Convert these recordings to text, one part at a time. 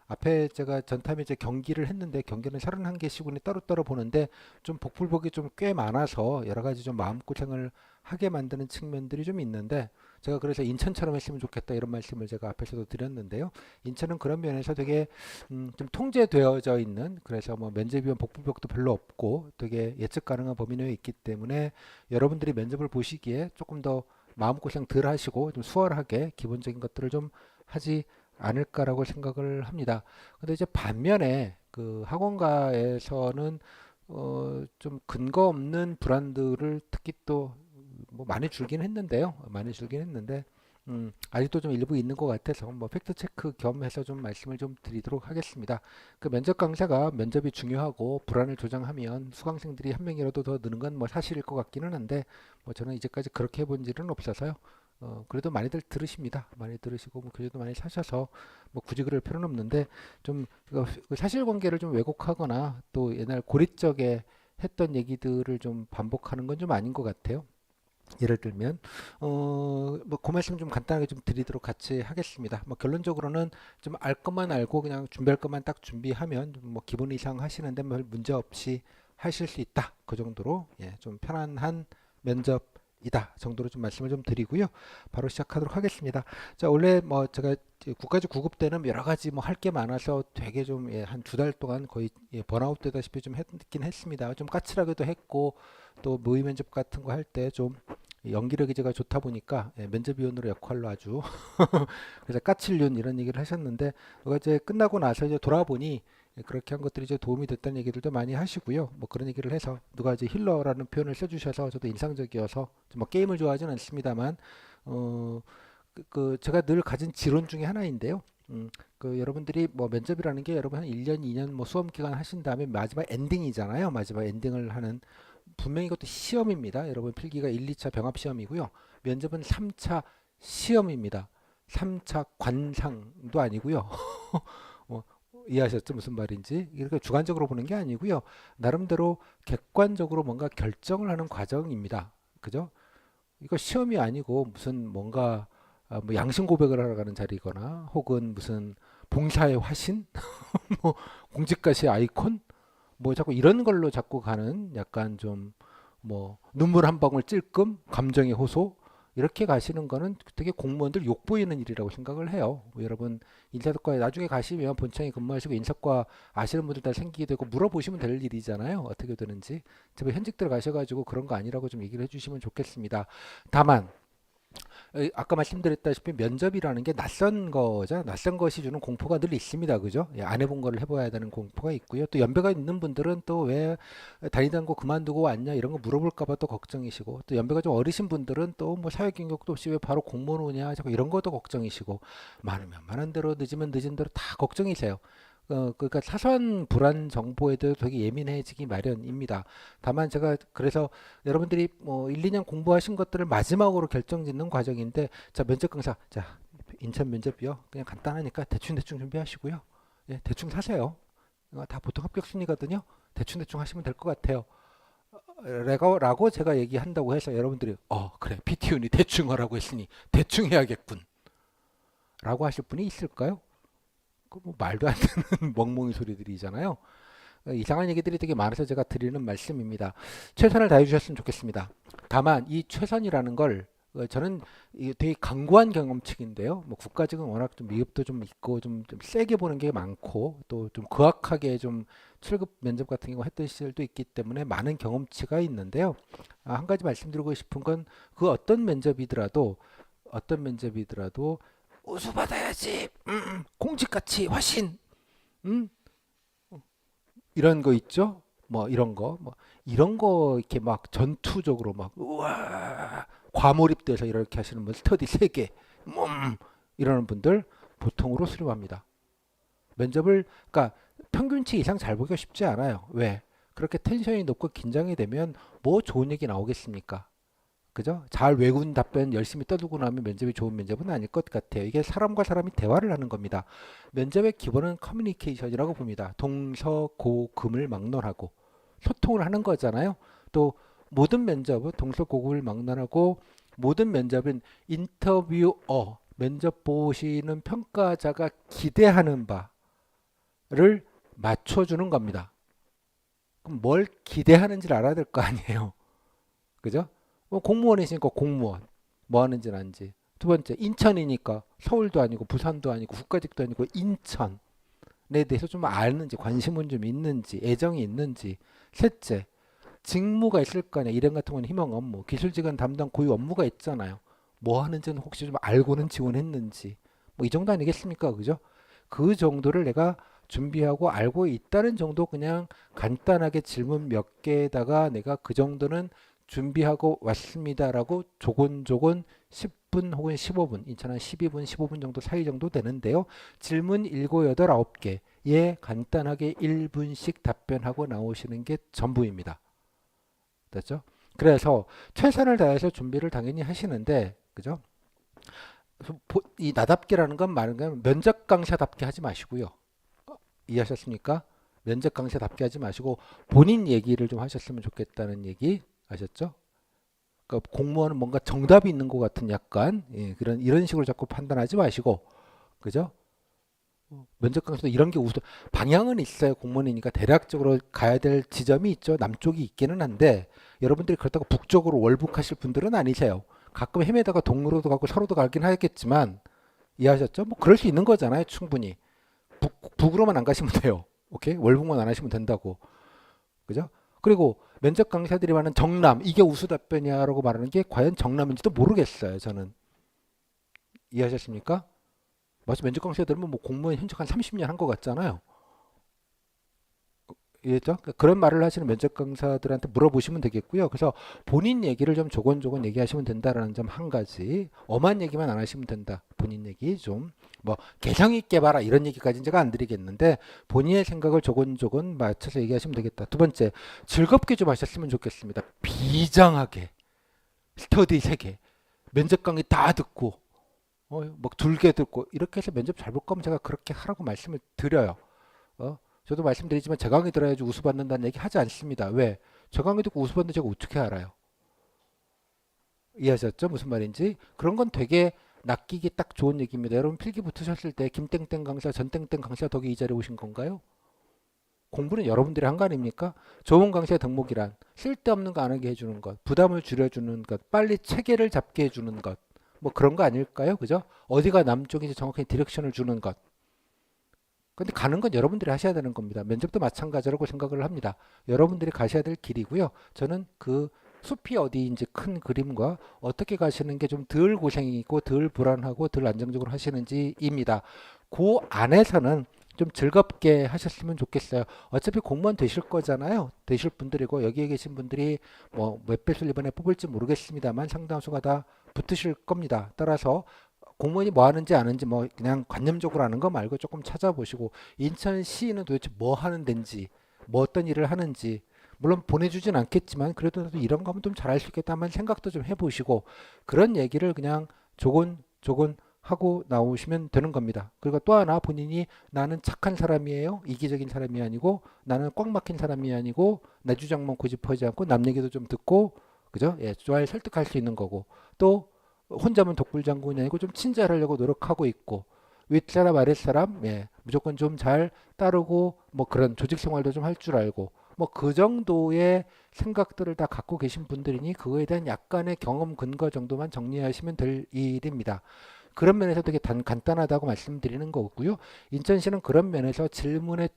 앞에 제가 전탐에 이제 경기를 했는데 경기는 31개 시군에 따로따로 보는데 좀 복불복이 좀 꽤 많아서 여러 가지 좀 마음고생을 하게 만드는 측면들이 좀 있는데 제가 그래서 인천처럼 했으면 좋겠다 이런 말씀을 제가 앞에서도 드렸는데요. 인천은 그런 면에서 되게 좀 통제되어져 있는 그래서 뭐 면접위원 복불복도 별로 없고 되게 예측 가능한 범위 내에 있기 때문에 여러분들이 면접을 보시기에 조금 더 마음고생 덜 하시고 좀 수월하게 기본적인 것들을 좀 하지 않을까라고 생각을 합니다. 근데 이제 반면에 그 학원가에서는 좀 근거 없는 브랜드를 특히 또 뭐 많이 줄긴 했는데요. 많이 줄긴 했는데 아직도 좀 일부 있는 것 같아서 뭐 팩트 체크 겸해서 좀 말씀을 좀 드리도록 하겠습니다. 그 면접 강사가 면접이 중요하고 불안을 조장하면 수강생들이 한 명이라도 더 느는 건 뭐 사실일 것 같기는 한데 뭐 저는 이제까지 그렇게 해본 일은 없어서요. 그래도 많이들 들으십니다. 많이 들으시고 뭐 교재도 많이 사셔서 뭐 굳이 그럴 필요는 없는데 좀그 사실관계를 좀 왜곡하거나 또 옛날 고리적에 했던 얘기들을 좀 반복하는 건 좀 아닌 것 같아요. 예를 들면 뭐 그 말씀 좀 간단하게 좀 드리도록 같이 하겠습니다. 뭐 결론적으로는 좀 알 것만 알고 그냥 준비할 것만 딱 준비하면 뭐 기본 이상 하시는데 별 문제 없이 하실 수 있다. 그 정도로 예, 좀 편안한 면접이다 정도로 좀 말씀을 좀 드리고요. 바로 시작하도록 하겠습니다. 자, 원래 뭐 제가 국가직 9급 때는 여러 가지 뭐 할 게 많아서 되게 좀 예, 한 두 달 동안 거의 예, 번아웃 되다시피 좀 했긴 했습니다. 좀 까칠하기도 했고 또 모의 면접 같은 거 할 때 좀 연기력이 제가 좋다 보니까 예, 면접위원으로 역할로 아주 그래서 까칠륜 이런 얘기를 하셨는데 그거 이제 끝나고 나서 이제 돌아보니 예, 그렇게 한 것들이 이제 도움이 됐다는 얘기들도 많이 하시고요. 뭐 그런 얘기를 해서 누가 이제 힐러라는 표현을 써주셔서 저도 인상적이어서 뭐 게임을 좋아하지는 않습니다만 어, 그 제가 늘 가진 지론 중에 하나인데요. 그 여러분들이 뭐 면접이라는 게 여러분 한 1년, 2년 뭐 수험 기간 하신 다음에 마지막 엔딩이잖아요. 마지막 엔딩을 하는 분명히 이것도 시험입니다. 여러분 필기가 1, 2차 병합 시험이고요. 면접은 3차 시험입니다. 3차 관상도 아니고요. 어, 이해하셨죠? 무슨 말인지. 이렇게 주관적으로 보는 게 아니고요. 나름대로 객관적으로 뭔가 결정을 하는 과정입니다. 그죠? 이거 시험이 아니고 무슨 뭔가 뭐 양심 고백을 하러 가는 자리거나 혹은 무슨 봉사의 화신, 뭐 공직가시의 아이콘, 뭐 자꾸 이런 걸로 자꾸 가는 약간 좀 뭐 눈물 한 방울 찔끔 감정의 호소 이렇게 가시는 거는 되게 공무원들 욕보이는 일이라고 생각을 해요. 뭐 여러분 인사과에 나중에 가시면 본청에 근무하시고 인사과 아시는 분들 다 생기게 되고 물어보시면 될 일이잖아요. 어떻게 되는지. 제발 현직 들어가셔가지고 그런 거 아니라고 좀 얘기를 해주시면 좋겠습니다. 다만 아까 말씀드렸다시피 면접이라는 게 낯선 거죠. 낯선 것이 주는 공포가 늘 있습니다. 그죠? 예, 안 해본 거를 해봐야 되는 공포가 있고요. 또 연배가 있는 분들은 또 왜 다니던 거 그만두고 왔냐 이런 거 물어볼까 봐 또 걱정이시고 또 연배가 좀 어리신 분들은 또 뭐 사회 경력도 없이 왜 바로 공무원 오냐 자꾸 이런 것도 걱정이시고 많으면 많은 대로 늦으면 늦은 대로 다 걱정이세요. 그러니까 사소한 불안 정보에 대해 되게 예민해지기 마련입니다. 다만 제가 그래서 여러분들이 뭐 1, 2년 공부하신 것들을 마지막으로 결정짓는 과정인데 자 면접 강사 자 인천 면접이요 그냥 간단하니까 대충 준비하시고요. 예, 대충 사세요. 이거 다 보통 합격 순위거든요. 대충 하시면 될 것 같아요. 라고 제가 얘기한다고 해서 여러분들이 그래 PT운이 대충 하라고 했으니 대충 해야겠군 라고 하실 분이 있을까요? 그뭐 말도 안 되는 멍멍이 소리들이잖아요. 이상한 얘기들이 되게 많아서 제가 드리는 말씀입니다. 최선을 다해 주셨으면 좋겠습니다. 다만 이 최선이라는 걸 저는 되게 강구한 경험칙인데요. 뭐 국가직은 워낙 좀 미흡도 좀 있고 좀 세게 보는 게 많고 또 좀 고학하게 좀 출급 면접 같은 거 했던 시절도 있기 때문에 많은 경험치가 있는데요. 한 가지 말씀드리고 싶은 건 그 어떤 면접이더라도 우수받아야지. 공직같이 화신. 음, 이런 거 있죠? 뭐 이런 거 이렇게 막 전투적으로 막 우와 과몰입돼서 이렇게 하시는 분 스터디 세계 이러는 분들 보통으로 수렴합니다. 면접을 그러니까 평균치 이상 잘 보기가 쉽지 않아요. 왜? 그렇게 텐션이 높고 긴장이 되면 뭐 좋은 얘기 나오겠습니까? 그죠? 잘 외운 답변 열심히 떠들고 나면 면접이 좋은 면접은 아닐 것 같아요. 이게 사람과 사람이 대화를 하는 겁니다. 면접의 기본은 커뮤니케이션이라고 봅니다. 동서고금을 막론하고 소통을 하는 거잖아요. 또 모든 면접은 동서고금을 막론하고 모든 면접은 인터뷰어 면접 보시는 평가자가 기대하는 바를 맞춰주는 겁니다. 그럼 뭘 기대하는지를 알아야 될 거 아니에요. 그죠? 뭐 공무원이시니까 공무원 뭐 하는지는 안지. 두 번째 인천이니까 서울도 아니고 부산도 아니고 국가직도 아니고 인천에 대해서 좀 아는지 관심은 좀 있는지 애정이 있는지. 셋째 직무가 있을 거 아니야. 일행 같은 건 희망 업무 기술직은 담당 고유 업무가 있잖아요. 뭐 하는지는 혹시 좀 알고는 지원했는지 뭐 이 정도 아니겠습니까? 그죠? 그 정도를 내가 준비하고 알고 있다는 정도 그냥 간단하게 질문 몇 개에다가 내가 그 정도는 준비하고 왔습니다라고 조곤조곤 10분 혹은 15분, 인천한 12분, 15분 정도 사이 정도 되는데요. 질문 7, 8, 9개에 간단하게 1분씩 답변하고 나오시는 게 전부입니다. 됐죠? 그래서 최선을 다해서 준비를 당연히 하시는데, 그죠? 이 나답게라는 건 말은 그냥 면접 강사답게 하지 마시고요. 이해하셨습니까? 면접 강사답게 하지 마시고 본인 얘기를 좀 하셨으면 좋겠다는 얘기 아셨죠? 그러니까 공무원은 뭔가 정답이 있는 것 같은 약간 그런 이런 식으로 자꾸 판단하지 마시고 그죠? 면접 강사도 이런 게 우선 방향은 있어요. 공무원이니까 대략적으로 가야 될 지점이 있죠. 남쪽이 있기는 한데 여러분들이 그렇다고 북쪽으로 월북하실 분들은 아니세요. 가끔 헤매다가 동로도 가고 서로도 가긴 하겠지만 이해하셨죠? 뭐 그럴 수 있는 거잖아요. 충분히. 북으로만 안 가시면 돼요. 오케이? 월북만 안 하시면 된다고. 그죠? 그리고 면접 강사들이 말하는 정남, 이게 우수 답변이야라고 말하는 게 과연 정남인지도 모르겠어요. 저는. 이해하셨습니까? 마치 면접 강사 들으면 뭐 공무원 현직 한 30년 한 것 같잖아요. 이해했죠? 그러니까 그런 말을 하시는 면접 강사들한테 물어보시면 되겠고요. 그래서 본인 얘기를 좀 조곤조곤 얘기하시면 된다라는 점 한 가지. 엄한 얘기만 안 하시면 된다. 본인 얘기 좀 뭐 개성 있게 봐라 이런 얘기까지는 제가 안 드리겠는데 본인의 생각을 조곤조곤 맞춰서 얘기하시면 되겠다. 두 번째, 즐겁게 좀 하셨으면 좋겠습니다. 비장하게 스터디 세개 면접 강의 다 듣고 막 둘게 듣고 이렇게 해서 면접 잘 볼 거면 제가 그렇게 하라고 말씀을 드려요. 저도 말씀드리지만 제 강의 들어야지 우수받는다는 얘기 하지 않습니다. 왜? 저 강의 듣고 우수받는 제가 어떻게 알아요? 이해하셨죠? 무슨 말인지? 그런 건 되게 낚이기 딱 좋은 얘기입니다. 여러분 필기 붙으셨을 때 김땡땡 강사, 전땡땡 강사 덕에 이 자리에 오신 건가요? 공부는 여러분들이 한 거 아닙니까? 좋은 강사의 덕목이란 쓸데없는 거 안 하게 해주는 것, 부담을 줄여주는 것, 빨리 체계를 잡게 해주는 것, 뭐 그런 거 아닐까요? 그죠? 어디가 남쪽인지 정확히 디렉션을 주는 것. 근데 가는 건 여러분들이 하셔야 되는 겁니다. 면접도 마찬가지라고 생각을 합니다. 여러분들이 가셔야 될 길이고요. 저는 그 숲이 어디인지 큰 그림과 어떻게 가시는 게 좀 덜 고생이고 덜 불안하고 덜 안정적으로 하시는지입니다. 그 안에서는 좀 즐겁게 하셨으면 좋겠어요. 어차피 공무원 되실 거잖아요. 되실 분들이고 여기에 계신 분들이 뭐 몇 배수를 이번에 뽑을지 모르겠습니다만 상당수가 다 붙으실 겁니다. 따라서 공무원이 뭐 하는지 아는지 뭐 그냥 관념적으로 아는 거 말고 조금 찾아보시고 인천시는 도대체 뭐 하는 데인지 뭐 어떤 일을 하는지 물론 보내주진 않겠지만 그래도 이런 거 하면 좀 잘할 수 있겠다는 생각도 좀 해보시고 그런 얘기를 그냥 조곤조곤 하고 나오시면 되는 겁니다. 그리고 또 하나 본인이 나는 착한 사람이에요. 이기적인 사람이 아니고 나는 꽉 막힌 사람이 아니고 내 주장만 고집하지 않고 남 얘기도 좀 듣고 그죠? 예, 잘 설득할 수 있는 거고 또 혼자만 독불장군이 아니고 좀 친절하려고 노력하고 있고 윗사람 아랫사람 예, 무조건 좀 잘 따르고 뭐 그런 조직 생활도 좀 할 줄 알고 뭐 그 정도의 생각들을 다 갖고 계신 분들이니 그거에 대한 약간의 경험 근거 정도만 정리하시면 될 일입니다. 그런 면에서 되게 간단하다고 말씀드리는 거고요. 인천시는 그런 면에서 질문의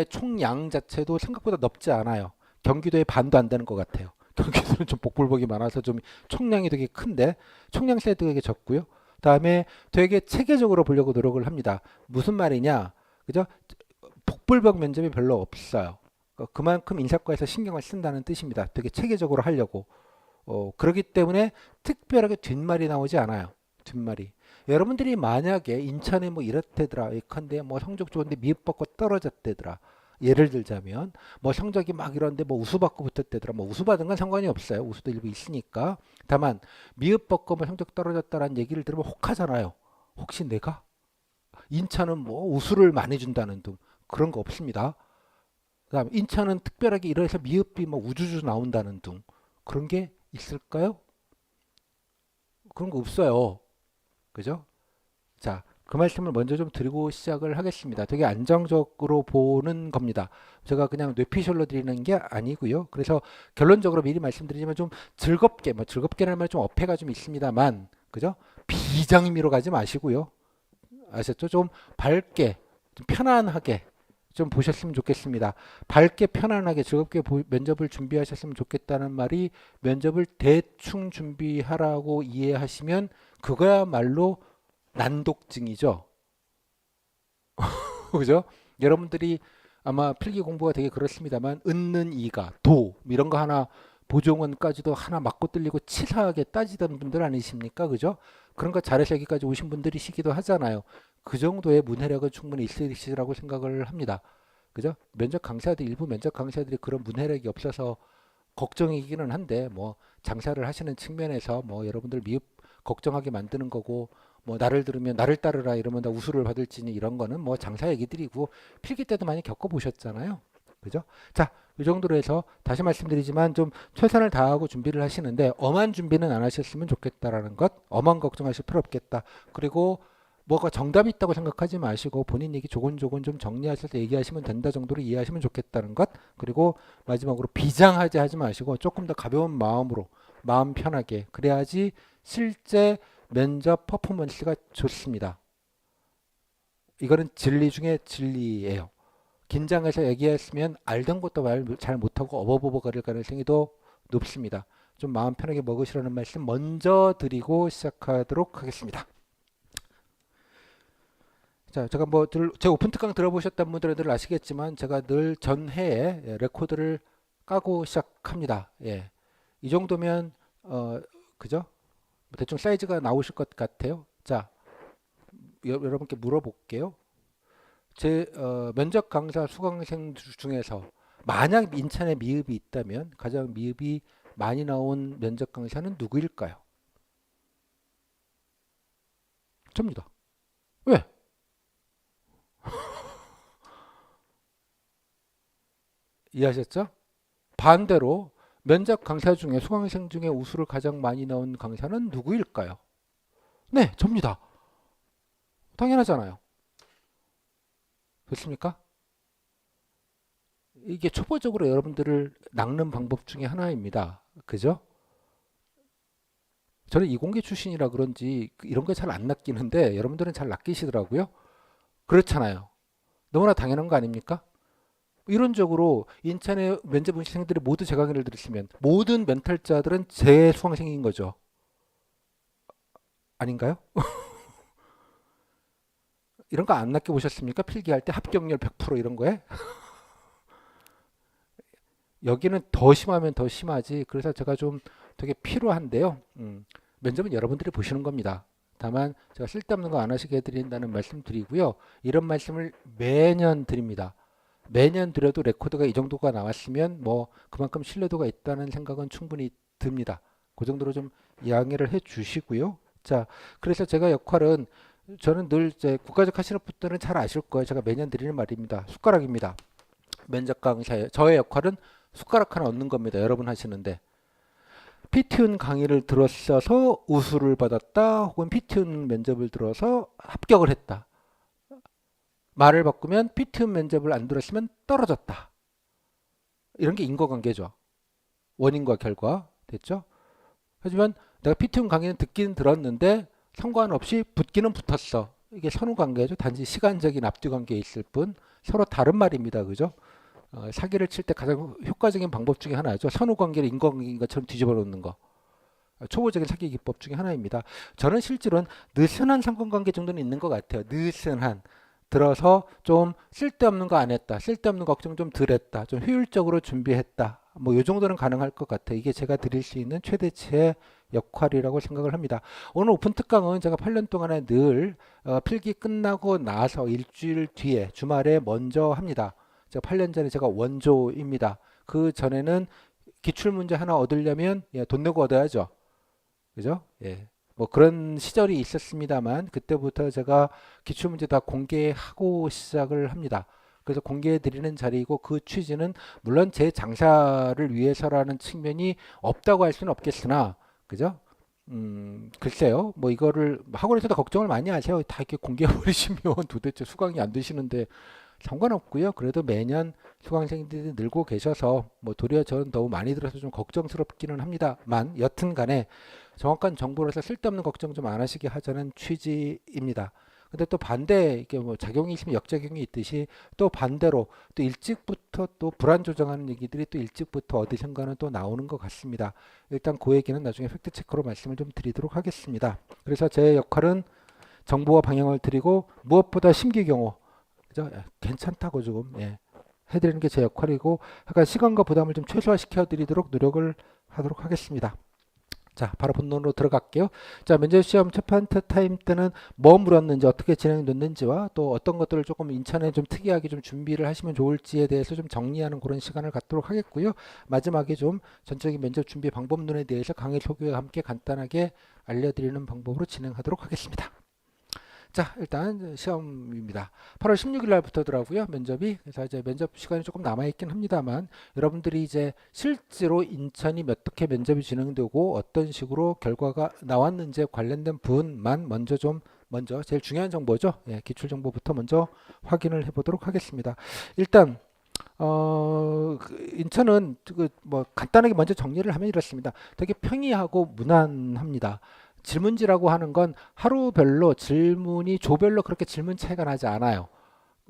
총량 자체도 생각보다 넓지 않아요. 경기도의 반도 안 되는 것 같아요. 경기도는 좀 복불복이 많아서 좀 총량이 되게 큰데 총량 세도 되게 적고요. 다음에 되게 체계적으로 보려고 노력을 합니다. 무슨 말이냐? 그죠? 복불복 면접이 별로 없어요. 그만큼 인사과에서 신경을 쓴다는 뜻입니다. 되게 체계적으로 하려고. 그렇기 때문에 특별하게 뒷말이 나오지 않아요. 뒷말이. 여러분들이 만약에 인천에 뭐 이렇대더라. 예컨대 뭐 성적 좋은데 미흡받고 떨어졌대더라. 예를 들자면 뭐 성적이 막 이런데 뭐 우수받고 붙었대더라. 뭐 우수받은 건 상관이 없어요. 우수도 일부 있으니까. 다만 미흡받고 뭐 성적 떨어졌다라는 얘기를 들으면 혹하잖아요. 혹시 내가 인천은 뭐 우수를 많이 준다는 등 그런 거 없습니다. 그다음 인천은 특별하게 이래서 미흡비 뭐 우주주 나온다는 등 그런 게 있을까요? 그런 거 없어요. 그죠? 자, 그 말씀을 먼저 좀 드리고 시작을 하겠습니다. 되게 안정적으로 보는 겁니다. 제가 그냥 뇌피셜로 드리는 게 아니고요. 그래서 결론적으로 미리 말씀드리지만 좀 즐겁게, 뭐 즐겁게라는 말 좀 어폐가 좀 있습니다만, 그죠? 비장미로 가지 마시고요. 아셨죠? 좀 밝게, 좀 편안하게 좀 보셨으면 좋겠습니다. 밝게, 편안하게, 즐겁게 면접을 준비하셨으면 좋겠다는 말이 면접을 대충 준비하라고 이해하시면 그거야말로 난독증이죠. 그죠? 여러분들이 아마 필기 공부가 되게 그렇습니다만 은는 이가 도 이런 거 하나 보종원까지도 하나 맞고 들리고 치사하게 따지던 분들 아니십니까? 그죠? 그런 거 잘해서 여기까지 오신 분들이시기도 하잖아요. 그 정도의 문해력은 충분히 있으시라고 생각을 합니다. 그죠? 면접 강사들 일부 면접 강사들이 그런 문해력이 없어서 걱정이기는 한데 뭐 장사를 하시는 측면에서 뭐 여러분들 미흡 걱정하게 만드는 거고 뭐 나를 들으면 나를 따르라 이러면 다 우수를 받을지니 이런 거는 뭐 장사 얘기들이고 필기 때도 많이 겪어보셨잖아요. 그죠? 자, 이 정도로 해서 다시 말씀드리지만 좀 최선을 다하고 준비를 하시는데 엄한 준비는 안 하셨으면 좋겠다라는 것, 엄한 걱정하실 필요 없겠다. 그리고 뭐가 정답이 있다고 생각하지 마시고 본인 얘기 조곤조곤 좀 정리하셔서 얘기하시면 된다 정도로 이해하시면 좋겠다는 것. 그리고 마지막으로 비장하게 하지 마시고 조금 더 가벼운 마음으로 마음 편하게 그래야지 실제 면접 퍼포먼스가 좋습니다. 이거는 진리 중에 진리예요. 긴장해서 얘기했으면 알던 것도 말 잘 못하고 어버버버거릴 가능성이 더 높습니다. 좀 마음 편하게 먹으시라는 말씀 먼저 드리고 시작하도록 하겠습니다. 자, 제가 제 오픈 특강 들어보셨던 분들은 아시겠지만 제가 늘 전해에 레코드를 까고 시작합니다. 예. 이 정도면 그죠? 대충 사이즈가 나오실 것 같아요. 자, 여러분께 물어볼게요. 제 면접 강사 수강생 중에서 만약 인천에 미흡이 있다면 가장 미흡이 많이 나온 면접 강사는 누구일까요? 접니다. 왜? 이해하셨죠? 반대로 면접 강사 중에 수강생 중에 우수를 가장 많이 나온 강사는 누구일까요? 네, 접니다. 당연하잖아요. 그렇습니까? 이게 초보적으로 여러분들을 낚는 방법 중에 하나입니다. 그죠? 저는 이공계 출신이라 그런지 이런 거 잘 안 낚이는데 여러분들은 잘 낚이시더라고요. 그렇잖아요. 너무나 당연한 거 아닙니까? 이론적으로 인천의 면접 응시생들이 모두 제 강의를 들으시면 모든 멘탈자들은 제 수강생인 거죠. 아닌가요? 이런 거 안 낚여보셨습니까? 필기할 때 합격률 100% 이런 거에? 여기는 더 심하면 더 심하지. 그래서 제가 좀 되게 필요한데요. 면접은 여러분들이 보시는 겁니다. 다만 제가 쓸데없는 거 안 하시게 해드린다는 말씀 드리고요. 이런 말씀을 매년 드립니다. 매년 드려도 레코드가 이 정도가 나왔으면 뭐 그만큼 신뢰도가 있다는 생각은 충분히 듭니다. 그 정도로 좀 양해를 해 주시고요. 자, 그래서 제가 역할은 저는 늘 이제 국가직 하시는 분들은 잘 아실 거예요. 제가 매년 드리는 말입니다. 숟가락입니다. 면접 강사에 저의 역할은 숟가락 하나 얻는 겁니다. 여러분 하시는데 피티운 강의를 들었어서 우수를 받았다 혹은 피티운 면접을 들어서 합격을 했다. 말을 바꾸면 피티운 면접을 안 들었으면 떨어졌다. 이런 게 인과관계죠. 원인과 결과 됐죠? 하지만 내가 피티운 강의는 듣기는 들었는데 상관없이 붙기는 붙었어. 이게 선후관계죠. 단지 시간적인 앞뒤관계에 있을 뿐 서로 다른 말입니다. 그죠? 사기를 칠 때 가장 효과적인 방법 중에 하나죠. 선후관계를 인과관계인 것처럼 뒤집어 놓는 거. 초보적인 사기 기법 중에 하나입니다. 저는 실제로는 느슨한 상관관계 정도는 있는 것 같아요. 느슨한. 들어서 좀 쓸데없는 거 안 했다. 쓸데없는 걱정 좀 덜 했다. 좀 효율적으로 준비했다. 뭐 이 정도는 가능할 것 같아요. 이게 제가 드릴 수 있는 최대치의 역할이라고 생각을 합니다. 오늘 오픈 특강은 제가 8년 동안에 늘 필기 끝나고 나서 일주일 뒤에 주말에 먼저 합니다. 제가 8년 전에 제가 원조입니다. 그 전에는 기출문제 하나 얻으려면 돈 내고 얻어야죠. 그죠? 예. 뭐 그런 시절이 있었습니다만 그때부터 제가 기출문제 다 공개하고 시작을 합니다. 그래서 공개해 드리는 자리이고 그 취지는 물론 제 장사를 위해서라는 측면이 없다고 할 수는 없겠으나 그죠? 글쎄요. 뭐 이거를 학원에서도 걱정을 많이 하세요. 다 이렇게 공개해 버리시면 도대체 수강이 안 되시는데 상관없고요. 그래도 매년 수강생들이 늘고 계셔서 뭐 도리어 저는 너무 많이 들어서 좀 걱정스럽기는 합니다만 여튼 간에 정확한 정보로서 쓸데없는 걱정 좀 안 하시게 하자는 취지입니다. 근데 또 반대 이게 뭐 작용이 있으면 역작용이 있듯이 또 반대로 또 일찍부터 또 불안 조정하는 얘기들이 또 일찍부터 어디선가는 또 나오는 것 같습니다. 일단 그 얘기는 나중에 팩트 체크로 말씀을 좀 드리도록 하겠습니다. 그래서 제 역할은 정보와 방향을 드리고 무엇보다 심기경호 그죠? 괜찮다고 조금 해드리는 게 제 역할이고 약간 시간과 부담을 좀 최소화시켜 드리도록 노력을 하도록 하겠습니다. 자, 바로 본론으로 들어갈게요. 자, 면접시험 첫 번째 타임 때는 뭐 물었는지 어떻게 진행됐는지와 또 어떤 것들을 조금 인천에 좀 특이하게 좀 준비를 하시면 좋을지에 대해서 좀 정리하는 그런 시간을 갖도록 하겠고요. 마지막에 좀 전적인 면접 준비 방법론에 대해서 강의 소개와 함께 간단하게 알려드리는 방법으로 진행하도록 하겠습니다. 자, 일단 시험입니다. 8월 16일 날부터더라고요, 면접이. 그래서 이제 면접 시간이 조금 남아있긴 합니다만, 여러분들이 이제 실제로 인천이 어떻게 면접이 진행되고 어떤 식으로 결과가 나왔는지에 관련된 부분만 먼저 제일 중요한 정보죠. 기출 정보부터 먼저 확인을 해보도록 하겠습니다. 일단 인천은 뭐 간단하게 먼저 정리를 하면 이렇습니다. 되게 평이하고 무난합니다. 질문지라고 하는 건 하루별로 질문이 조별로 그렇게 질문 차이가 나지 않아요.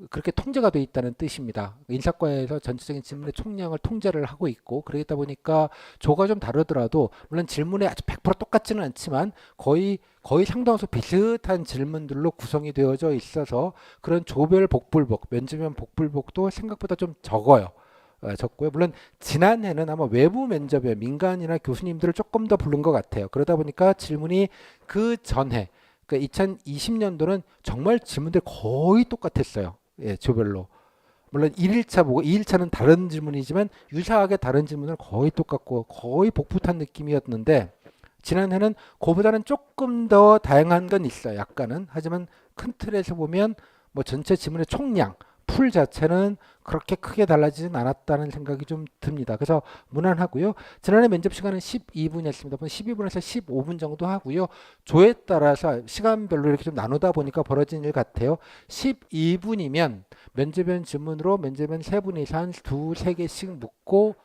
그렇게 통제가 돼 있다는 뜻입니다. 인사과에서 전체적인 질문의 총량을 통제를 하고 있고 그러다 보니까 조가 좀 다르더라도 물론 질문에 아주 100% 똑같지는 않지만 거의 상당수 비슷한 질문들로 구성이 되어져 있어서 그런 조별 복불복, 면접면 복불복도 생각보다 좀 적어요. 적고요. 물론 지난해는 아마 외부 면접에 민간이나 교수님들을 조금 더 부른 것 같아요. 그러다 보니까 질문이 그 전해, 그러니까 2020년도는 정말 질문들 거의 똑같았어요. 조별로. 물론 1일차 보고 2일차는 다른 질문이지만 유사하게 다른 질문을 거의 똑같고 거의 복붙한 느낌이었는데 지난해는 그보다는 조금 더 다양한 건 있어요. 약간은. 하지만 큰 틀에서 보면 뭐 전체 질문의 총량 풀 자체는 그렇게 크게 달라지진 않았다는 생각이 좀 듭니다. 그래서 무난하고요. 지난해 면접 시간은 12분이었습니다. 12분에서 15분 정도 하고요. 조에 따라서 시간별로 이렇게 좀 나누다 보니까 벌어진 일 같아요. 12분이면 면접연 질문으로 면접연 3분 이상 2, 3개씩 묻고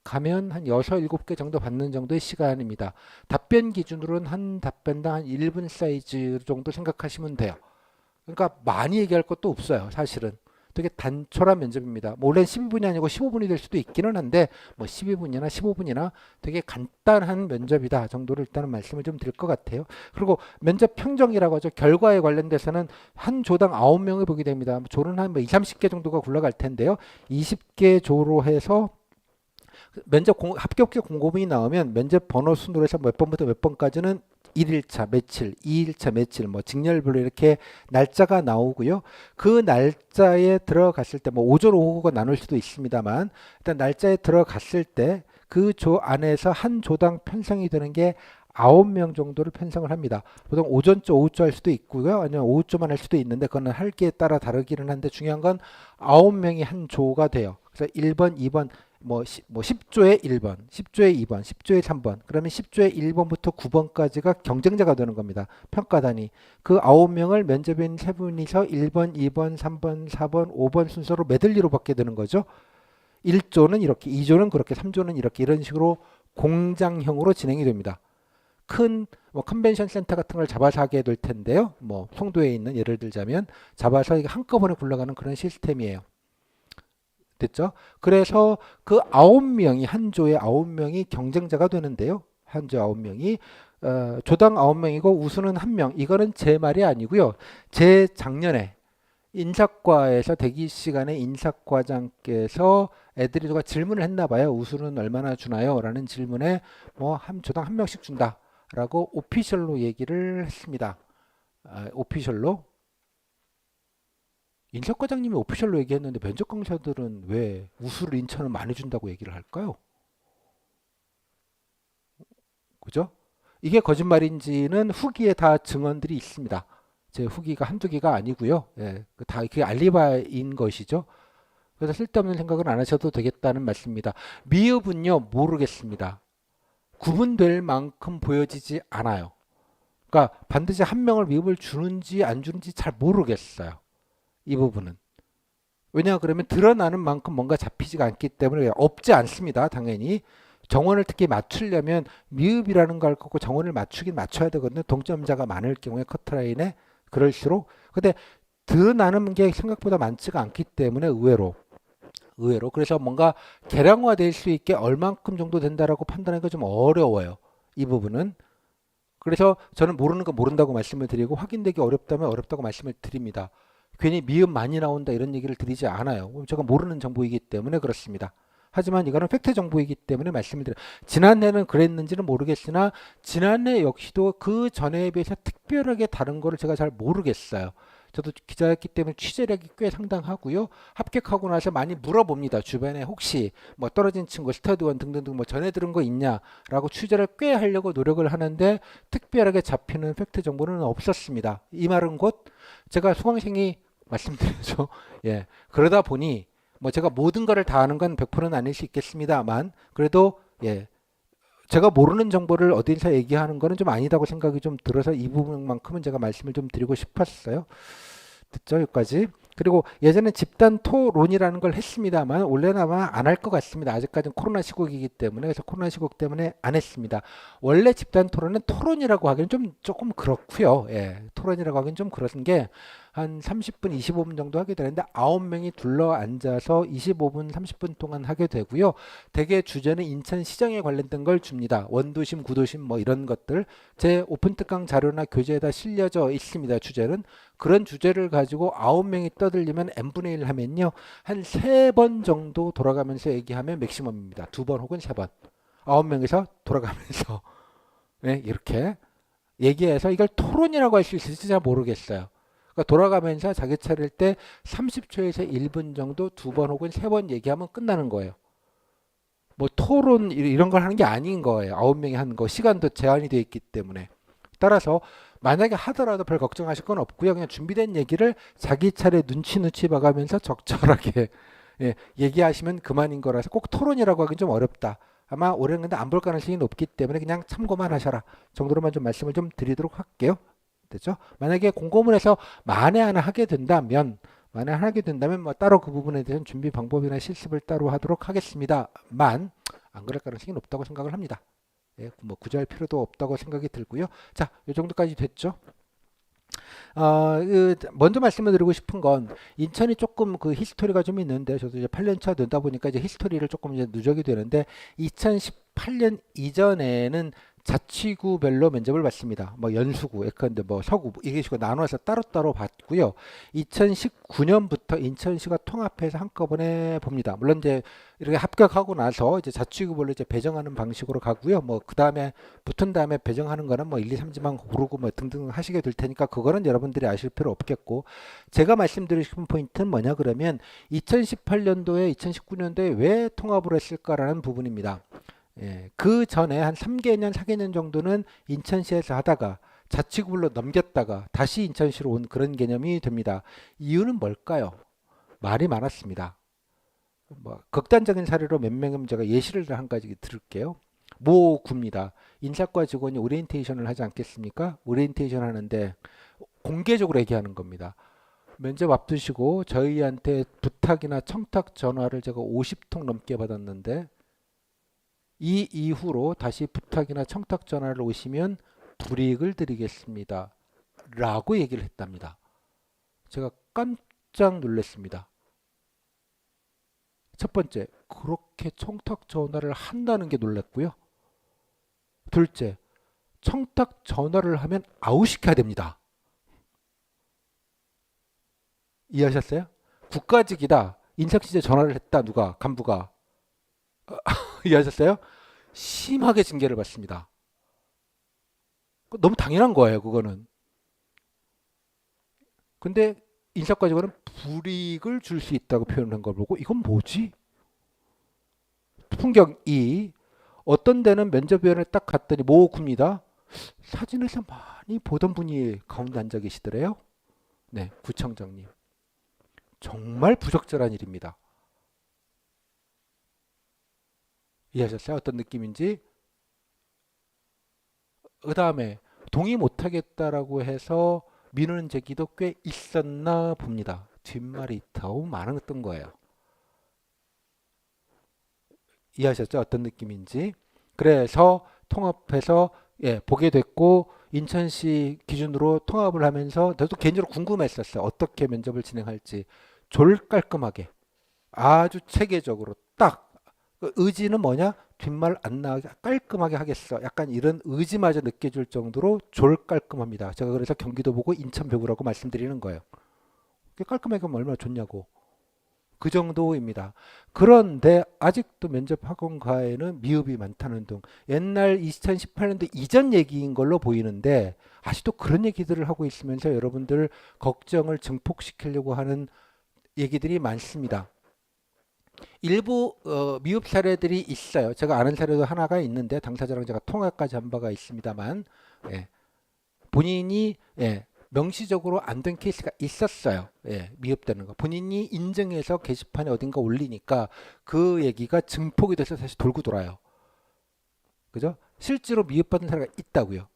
가면 한 6, 7개 정도 받는 정도의 시간입니다. 답변 기준으로는 한 답변당 한 1분 사이즈 정도 생각하시면 돼요. 그러니까 많이 얘기할 것도 없어요. 사실은. 되게 단촐한 면접입니다. 뭐 원래 12분이 아니고 15분이 될 수도 있기는 한데 뭐 12분이나 15분이나 되게 간단한 면접이다 정도를 일단은 말씀을 좀 드릴 것 같아요. 그리고 면접 평정이라고 하죠. 결과에 관련돼서는 한 조당 9명을 보게 됩니다. 조는 한 뭐 2, 30개 정도가 굴러갈 텐데요. 20개 조로 해서 합격자 공고문이 나오면 면접 번호 순으로 해서 몇 번부터 몇 번까지는 1일차 며칠, 2일차 며칠, 뭐 직렬별로 이렇게 날짜가 나오고요. 그 날짜에 들어갔을 때 뭐 오전, 오후가 나눌 수도 있습니다만 일단 날짜에 들어갔을 때 그 조 안에서 한 조당 편성이 되는 게 9명 정도를 편성을 합니다. 보통 오전조, 오후조 할 수도 있고요. 아니면 오후조만 할 수도 있는데 그거는 할 게 따라 다르기는 한데 중요한 건 9명이 한 조가 돼요. 그래서 1번, 2번, 뭐 10조에 1번, 10조에 2번, 10조에 3번, 그러면 10조에 1번부터 9번까지가 경쟁자가 되는 겁니다. 평가단이. 그 9명을 면접인 3분이서 1번, 2번, 3번, 4번, 5번 순서로 메들리로 받게 되는 거죠. 1조는 이렇게, 2조는 그렇게, 3조는 이렇게 이런 식으로 공장형으로 진행이 됩니다. 큰 뭐 컨벤션 센터 같은 걸 잡아서 하게 될 텐데요. 뭐 송도에 있는 예를 들자면 잡아서 한꺼번에 굴러가는 그런 시스템이에요. 됐죠? 그래서 그 9명이 한 조에 9명이 경쟁자가 되는데요. 한 조에 9명이 조당 9명이고 우수는 1명. 이거는 제 말이 아니고요. 제 작년에 인사과에서 대기 시간에 인사과장께서 애들이 누가 질문을 했나 봐요. 우수는 얼마나 주나요? 라는 질문에 뭐 한 조당 1명씩 준다라고 오피셜로 얘기를 했습니다. 오피셜로 인사과장님이 오피셜로 얘기했는데 면접 강사들은 왜 우수를 인천은 많이 준다고 얘기를 할까요? 그죠? 이게 거짓말인지는 후기에 다 증언들이 있습니다. 제 후기가 한두 개가 아니고요. 다 그게 알리바인 것이죠. 그래서 쓸데없는 생각은 안 하셔도 되겠다는 말씀입니다. 미흡은요 모르겠습니다. 구분될 만큼 보여지지 않아요. 그러니까 반드시 한 명을 미흡을 주는지 안 주는지 잘 모르겠어요. 이 부분은. 왜냐 그러면 드러나는 만큼 뭔가 잡히지가 않기 때문에 없지 않습니다. 당연히. 정원을 특히 맞추려면 미흡이라는 걸 갖고 정원을 맞추긴 맞춰야 되거든요. 동점자가 많을 경우에 커트라인에 그럴수록. 근데 드러나는 게 생각보다 많지가 않기 때문에 의외로 그래서 뭔가 계량화될 수 있게 얼만큼 정도 된다라고 판단하기가 좀 어려워요. 이 부분은. 그래서 저는 모르는 거 모른다고 말씀을 드리고 확인되기 어렵다면 어렵다고 말씀을 드립니다. 괜히 미음 많이 나온다 이런 얘기를 드리지 않아요. 제가 모르는 정보이기 때문에 그렇습니다. 하지만 이거는 팩트 정보이기 때문에 말씀을 드려요. 지난해는 그랬는지는 모르겠으나 지난해 역시도 그 전해에 비해서 특별하게 다른 거를 제가 잘 모르겠어요. 저도 기자였기 때문에 취재력이 꽤 상당하고요. 합격하고 나서 많이 물어봅니다. 주변에 혹시 뭐 떨어진 친구, 스터디원 등등등 뭐 전해 들은 거 있냐라고 취재를 꽤 하려고 노력을 하는데 특별하게 잡히는 팩트 정보는 없었습니다. 이 말은 곧 제가 수강생이 말씀드려죠. 예. 그러다 보니 뭐 제가 모든 거를 다 아는 건 100%는 아닐 수 있겠습니다만 그래도 예. 제가 모르는 정보를 어디서 얘기하는 거는 좀 아니다고 생각이 좀 들어서 이 부분만큼은 제가 말씀을 좀 드리고 싶었어요. 듣죠? 여기까지. 그리고 예전에 집단 토론이라는 걸 했습니다만 올해는 아마 안 할 것 같습니다. 아직까지는 코로나 시국이기 때문에 그래서 코로나 시국 때문에 안 했습니다. 원래 집단 토론은 토론이라고 하기는 좀 조금 그렇고요. 예, 토론이라고 하기는 좀 그런 게 한 30분, 25분 정도 하게 되는데 9명이 둘러 앉아서 25분, 30분 동안 하게 되고요. 대개 주제는 인천시장에 관련된 걸 줍니다. 원도심, 구도심 뭐 이런 것들 제 오픈 특강 자료나 교재에다 실려져 있습니다. 주제는 그런 주제를 가지고 9명이 떠들리면 n분의 1 하면요. 한 3번 정도 돌아가면서 얘기하면 맥시멈입니다. 2번 혹은 3번. 9명에서 돌아가면서 네, 이렇게 얘기해서 이걸 토론이라고 할 수 있을지 잘 모르겠어요. 그러니까 돌아가면서 자기 차릴 때 30초에서 1분 정도 2번 혹은 3번 얘기하면 끝나는 거예요. 뭐 토론 이런 걸 하는 게 아닌 거예요. 9명이 하는 거. 시간도 제한이 되어 있기 때문에. 따라서 만약에 하더라도 별 걱정하실 건 없고요. 그냥 준비된 얘기를 자기 차례 눈치 봐가면서 적절하게 예, 얘기하시면 그만인 거라서 꼭 토론이라고 하긴 좀 어렵다. 아마 올해는 근데 안 볼 가능성이 높기 때문에 그냥 참고만 하셔라 정도로만 좀 말씀을 좀 드리도록 할게요. 됐죠? 만약에 공고문에서 만에 하나 하게 된다면 뭐 따로 그 부분에 대한 준비 방법이나 실습을 따로 하도록 하겠습니다만 안 그럴 가능성이 높다고 생각을 합니다. 예, 뭐 구제할 필요도 없다고 생각이 들고요. 자, 이 정도까지 됐죠? 먼저 말씀을 드리고 싶은 건 인천이 조금 그 히스토리가 좀 있는데 저도 이제 8년 차 되다 보니까 이제 히스토리를 조금 이제 누적이 되는데 2018년 이전에는 자치구별로 면접을 봤습니다. 뭐 연수구, 예컨대 뭐 서구 이게 식으로 나눠서 따로따로 봤고요. 2019년부터 인천시가 통합해서 한꺼번에 봅니다. 물론 이제 이렇게 합격하고 나서 이제 자치구별로 이제 배정하는 방식으로 가고요. 뭐 그 다음에 붙은 다음에 배정하는 거는 뭐 1, 2, 3지만 고르고 뭐 등등 하시게 될 테니까 그거는 여러분들이 아실 필요 없겠고 제가 말씀드리고 싶은 포인트는 뭐냐 그러면 2018년도에 2019년도에 왜 통합을 했을까라는 부분입니다. 예, 그 전에 한 3개년, 4개년 정도는 인천시에서 하다가 자치구별로 넘겼다가 다시 인천시로 온 그런 개념이 됩니다. 이유는 뭘까요? 말이 많았습니다. 뭐 극단적인 사례로 몇 명은 제가 예시를 한 가지 들을게요. 모 구입니다. 인사과 직원이 오리엔테이션을 하지 않겠습니까? 오리엔테이션 하는데 공개적으로 얘기하는 겁니다. 면접 앞두시고 저희한테 부탁이나 청탁 전화를 제가 50통 넘게 받았는데 이 이후로 다시 부탁이나 청탁 전화를 오시면 불이익을 드리겠습니다. 라고 얘기를 했답니다. 제가 깜짝 놀랐습니다. 첫 번째, 그렇게 청탁 전화를 한다는 게 놀랐고요. 둘째, 청탁 전화를 하면 아웃시켜야 됩니다. 이해하셨어요? 국가직이다. 인사시제 전화를 했다. 누가? 간부가. 이해하셨어요? 심하게 징계를 받습니다. 너무 당연한 거예요. 그거는. 근데 인사과 직원은 불이익을 줄 수 있다고 표현한 걸 보고 이건 뭐지? 풍경 2. 어떤 데는 면접위원회 딱 갔더니 모구입니다. 사진에서 많이 보던 분이 가운데 앉아 계시더래요. 네, 구청장님. 정말 부적절한 일입니다. 이해하셨어요? 어떤 느낌인지? 그 다음에 동의 못하겠다라고 해서 민원 제기도 꽤 있었나 봅니다. 뒷말이 더 많았던 거예요. 이해하셨죠? 어떤 느낌인지. 그래서 통합해서 예, 보게 됐고 인천시 기준으로 통합을 하면서 저도 개인적으로 궁금했었어요. 어떻게 면접을 진행할지. 졸 깔끔하게 아주 체계적으로 딱 그 의지는 뭐냐? 뒷말 안 나게 깔끔하게 하겠어. 약간 이런 의지마저 느껴질 정도로 졸 깔끔합니다. 제가 그래서 경기도 보고 인천 배구라고 말씀드리는 거예요. 깔끔하게 하면 얼마나 좋냐고. 그 정도입니다. 그런데 아직도 면접 학원가에는 미흡이 많다는 등 옛날 2018년도 이전 얘기인 걸로 보이는데 아직도 그런 얘기들을 하고 있으면서 여러분들 걱정을 증폭시키려고 하는 얘기들이 많습니다. 일부 미흡 사례들이 있어요. 제가 아는 사례도 하나가 있는데 당사자랑 제가 통화까지 한 바가 있습니다만 예, 본인이 예, 명시적으로 안 된 케이스가 있었어요. 예, 미흡되는 거. 본인이 인증해서 게시판에 어딘가 올리니까 그 얘기가 증폭이 돼서 다시 돌고 돌아요. 그죠? 실제로 미흡받은 사례가 있다고요.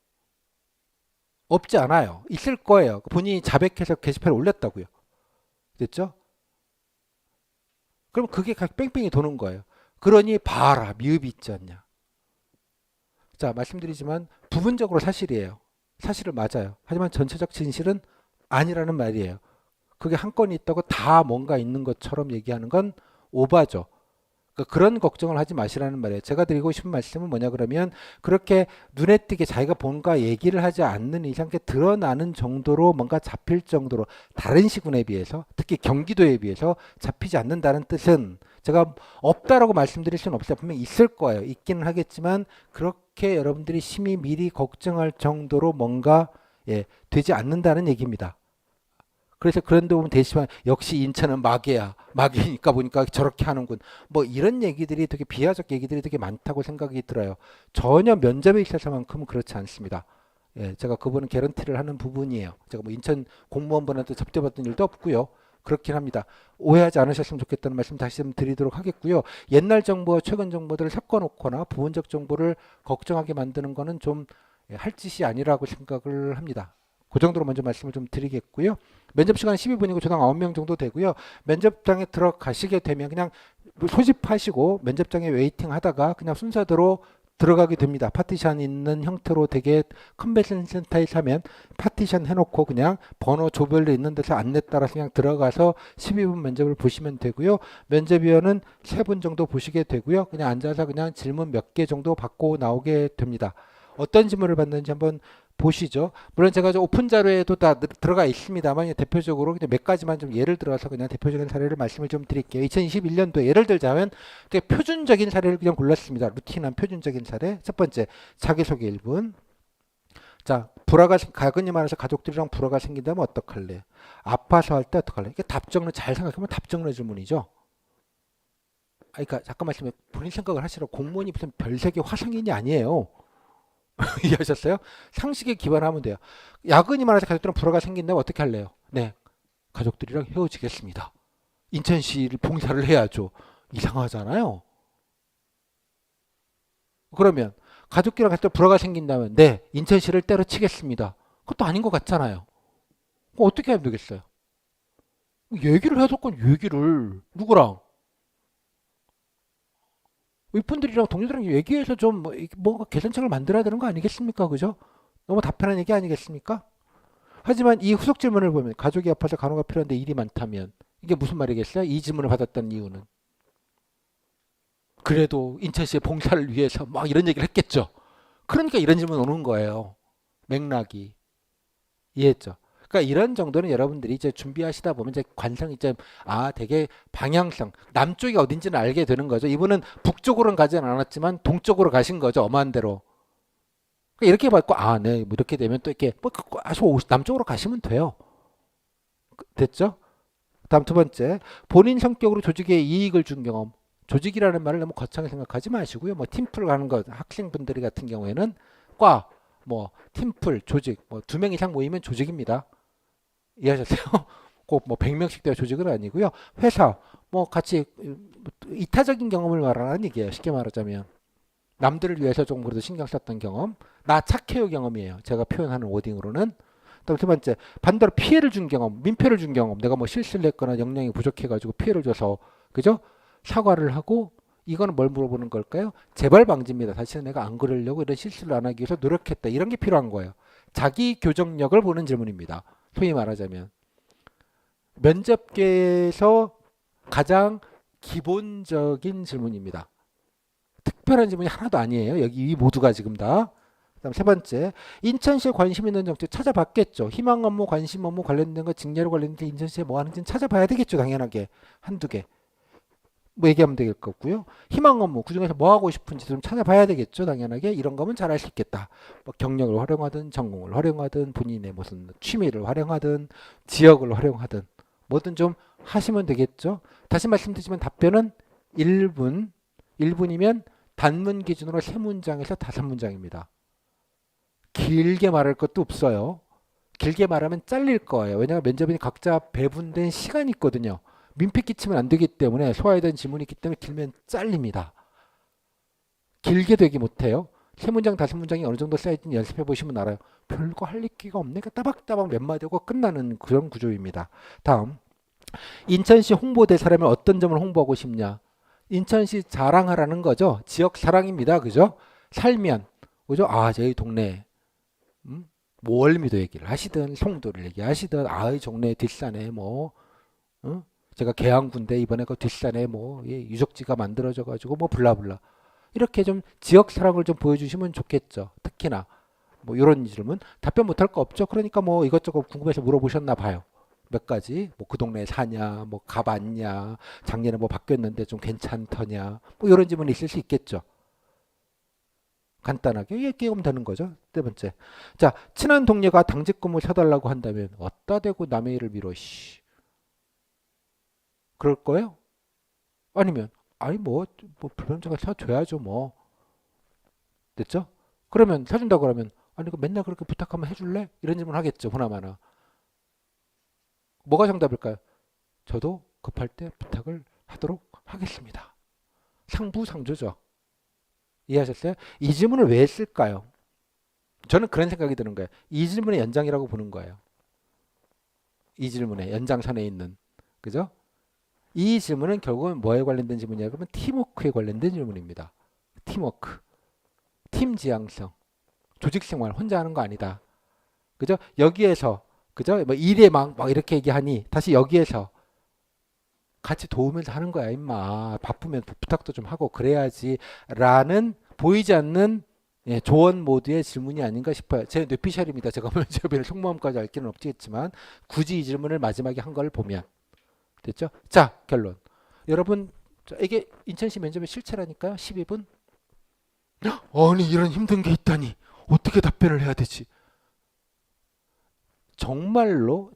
없지 않아요. 있을 거예요. 본인이 자백해서 게시판에 올렸다고요. 됐죠? 그럼 그게 뺑뺑이 도는 거예요. 그러니 봐라. 미흡이 있지 않냐. 자, 말씀드리지만 부분적으로 사실이에요. 사실은 맞아요. 하지만 전체적 진실은 아니라는 말이에요. 그게 한 건이 있다고 다 뭔가 있는 것처럼 얘기하는 건 오바죠. 그러니까 그런 걱정을 하지 마시라는 말이에요. 제가 드리고 싶은 말씀은 뭐냐 그러면 그렇게 눈에 띄게 자기가 뭔가 얘기를 하지 않는 이상 드러나는 정도로 뭔가 잡힐 정도로 다른 시군에 비해서 특히 경기도에 비해서 잡히지 않는다는 뜻은 제가 없다라고 말씀드릴 수는 없어요. 분명히 있을 거예요. 있기는 하겠지만 그렇게 여러분들이 심히 미리 걱정할 정도로 뭔가 예, 되지 않는다는 얘기입니다. 그래서 그런 데 보면 대시만 역시 인천은 마개야. 마개니까 보니까 저렇게 하는군. 뭐 이런 얘기들이 되게 비하적 얘기들이 되게 많다고 생각이 들어요. 전혀 면접에 있어서만큼은 그렇지 않습니다. 예, 제가 그분은 개런티를 하는 부분이에요. 제가 뭐 인천 공무원분한테 접대받은 일도 없고요. 그렇긴 합니다. 오해하지 않으셨으면 좋겠다는 말씀 다시 좀 드리도록 하겠고요. 옛날 정보와 최근 정보들을 섞어놓거나 부분적 정보를 걱정하게 만드는 거는 좀 할 짓이 아니라고 생각을 합니다. 그 정도로 먼저 말씀을 좀 드리겠고요. 면접 시간 12분이고 조당 9명 정도 되고요. 면접장에 들어가시게 되면 그냥 소집하시고 면접장에 웨이팅 하다가 그냥 순서대로 들어가게 됩니다. 파티션 있는 형태로 되게 컨벤션 센터에 사면 파티션 해놓고 그냥 번호 조별로 있는 데서 안내 따라서 그냥 들어가서 12분 면접을 보시면 되고요. 면접위원은 3분 정도 보시게 되고요. 그냥 앉아서 그냥 질문 몇 개 정도 받고 나오게 됩니다. 어떤 질문을 받는지 한번 보시죠. 물론 제가 오픈 자료에도 다 들어가 있습니다만 대표적으로 그냥 몇 가지만 좀 예를 들어서 그냥 대표적인 사례를 말씀을 좀 드릴게요. 2021년도에 예를 들자면 표준적인 사례를 그냥 골랐습니다. 루틴한 표준적인 사례. 첫 번째, 자기소개 1분. 자, 불화가 가근이 많아서 가족들이랑 불화가 생긴다면 어떡할래? 아파서 할 때 어떡할래? 이게 답정론 잘 생각하면 답정론 질문이죠. 그러니까 잠깐 말씀해 본인 생각을 하시라. 공무원이 무슨 별세계 화성인이 아니에요. 이해하셨어요? 상식에 기반하면 돼요. 야근이 많아서 가족들은 불화가 생긴다면 어떻게 할래요? 네, 가족들이랑 헤어지겠습니다. 인천시를 봉사를 해야죠. 이상하잖아요. 그러면 가족들이랑 같이 불화가 생긴다면 네, 인천시를 때려치겠습니다. 그것도 아닌 것 같잖아요. 그럼 어떻게 하면 되겠어요? 얘기를 해야 될건 얘기를 누구랑? 윗분들이랑 동료들이랑 얘기해서 좀 뭔가 개선책을 만들어야 되는 거 아니겠습니까? 그죠? 너무 답변한 얘기 아니겠습니까? 하지만 이 후속 질문을 보면 가족이 아파서 간호가 필요한데 일이 많다면 이게 무슨 말이겠어요? 이 질문을 받았던 이유는 그래도 인천시의 봉사를 위해서 막 이런 얘기를 했겠죠. 그러니까 이런 질문 오는 거예요. 맥락이 이해했죠? 그러니까 이런 정도는 여러분들이 이제 준비하시다 보면 이제 관성 이제 되게 방향성 남쪽이 어딘지는 알게 되는 거죠. 이분은 북쪽으로는 가진 않았지만 동쪽으로 가신 거죠. 엄한 대로. 그러니까 이렇게 받고 네, 뭐 이렇게 되면 또 이렇게 뭐 아주 남쪽으로 가시면 돼요. 됐죠? 다음 두 번째, 본인 성격으로 조직에 이익을 준 경험. 조직이라는 말을 너무 거창하게 생각하지 마시고요. 뭐 팀플 가는 거 학생분들이 같은 경우에는 과, 뭐 팀플, 조직, 뭐 2명 이상 모이면 조직입니다. 이해하셨어요? 꼭 뭐 100명씩 되어 조직은 아니고요. 회사, 뭐 같이 이타적인 경험을 말하는 얘기예요. 쉽게 말하자면. 남들을 위해서 조금 그래도 신경 썼던 경험. 나 착해요 경험이에요. 제가 표현하는 워딩으로는. 그다음 두 번째, 반대로 피해를 준 경험, 민폐를 준 경험. 내가 뭐 실수를 했거나 역량이 부족해가지고 피해를 줘서, 그죠? 사과를 하고, 이거는 뭘 물어보는 걸까요? 재발 방지입니다. 다시는 내가 안 그러려고 이런 실수를 안 하기 위해서 노력했다. 이런 게 필요한 거예요. 자기 교정력을 보는 질문입니다. 소위 말하자면. 면접계에서 가장 기본적인 질문입니다. 특별한 질문이 하나도 아니에요. 여기 이 모두가 지금 다. 그다음 세 번째, 인천시에 관심 있는 정책 찾아봤겠죠. 희망 업무, 관심 업무 관련된 거, 직렬로 관련된 인천시에 뭐 하는지는 찾아봐야 되겠죠. 당연하게 한두 개. 뭐 얘기하면 될 거고요. 희망 업무 그중에서 뭐 하고 싶은지 좀 찾아봐야 되겠죠. 당연하게 이런 거면 잘할 수 있겠다. 뭐 경력을 활용하든 전공을 활용하든 본인의 무슨 취미를 활용하든 지역을 활용하든 뭐든 좀 하시면 되겠죠. 다시 말씀드리지만 답변은 1분, 1분이면 단문 기준으로 3문장에서 5문장입니다. 길게 말할 것도 없어요. 길게 말하면 잘릴 거예요. 왜냐하면 면접인이 각자 배분된 시간이 있거든요. 민폐 끼치면 안 되기 때문에 소화해야 되는 지문이 있기 때문에 길면 잘립니다. 길게 되기 못해요. 3문장, 5문장이 어느 정도 쌓여있는지 연습해 보시면 알아요. 별거 할 얘기가 없네. 따박따박 몇 마디 하고 끝나는 그런 구조입니다. 다음, 인천시 홍보대사라면 어떤 점을 홍보하고 싶냐? 인천시 자랑하라는 거죠. 지역 사랑입니다. 그죠? 살면, 그죠? 아, 저희 동네 뭐 월미도 얘기를 하시든 송도를 얘기하시든 아이 종래 뒷산에 뭐 제가 계양군데 이번에 그 뒷산에 뭐 유적지가 만들어져 가지고 뭐 블라블라 이렇게 좀 지역 사랑을 좀 보여주시면 좋겠죠. 특히나 뭐 이런 질문 답변 못할 거 없죠. 그러니까 뭐 이것저것 궁금해서 물어보셨나 봐요. 몇 가지 뭐 그 동네에 사냐 뭐 가봤냐 작년에 뭐 바뀌었는데 좀 괜찮더냐 뭐 이런 질문이 있을 수 있겠죠. 간단하게 얘기하면 되는 거죠. 네 번째. 자, 친한 동료가 당직근무 사달라고 한다면 어따 대고 남의 일을 미뤄. 씨. 그럴 거예요? 아니면 아니 뭐 불편자가 사줘야죠 뭐. 됐죠? 그러면 사준다 그러면 아니 그 맨날 그렇게 부탁하면 해줄래? 이런 질문 하겠죠. 보나마나. 뭐가 정답일까요? 저도 급할 때 부탁을 하도록 하겠습니다. 상부상조죠. 이해하셨어요? 이 질문을 왜 했을까요? 저는 그런 생각이 드는 거예요. 이 질문의 연장이라고 보는 거예요. 이 질문의 연장선에 있는. 그죠? 이 질문은 결국은 뭐에 관련된 질문이냐 그러면 팀워크에 관련된 질문입니다. 팀워크. 팀 지향성. 조직 생활 혼자 하는 거 아니다. 그죠? 여기에서 그죠? 뭐 일에 막 이렇게 얘기하니 다시 여기에서 같이 도우면서 하는 거야, 임마. 바쁘면 부탁도 좀 하고 그래야지라는 보이지 않는 조언 모드의 질문이 아닌가 싶어요. 제 뇌피셜입니다. 제가 면접에 속마음까지 알 길은 없겠지만 굳이 이 질문을 마지막에 한 걸 보면 됐죠? 자, 결론. 여러분, 이게 인천시 면접의 실체라니까요. 12분. 아니 이런 힘든 게 있다니 어떻게 답변을 해야 되지? 정말로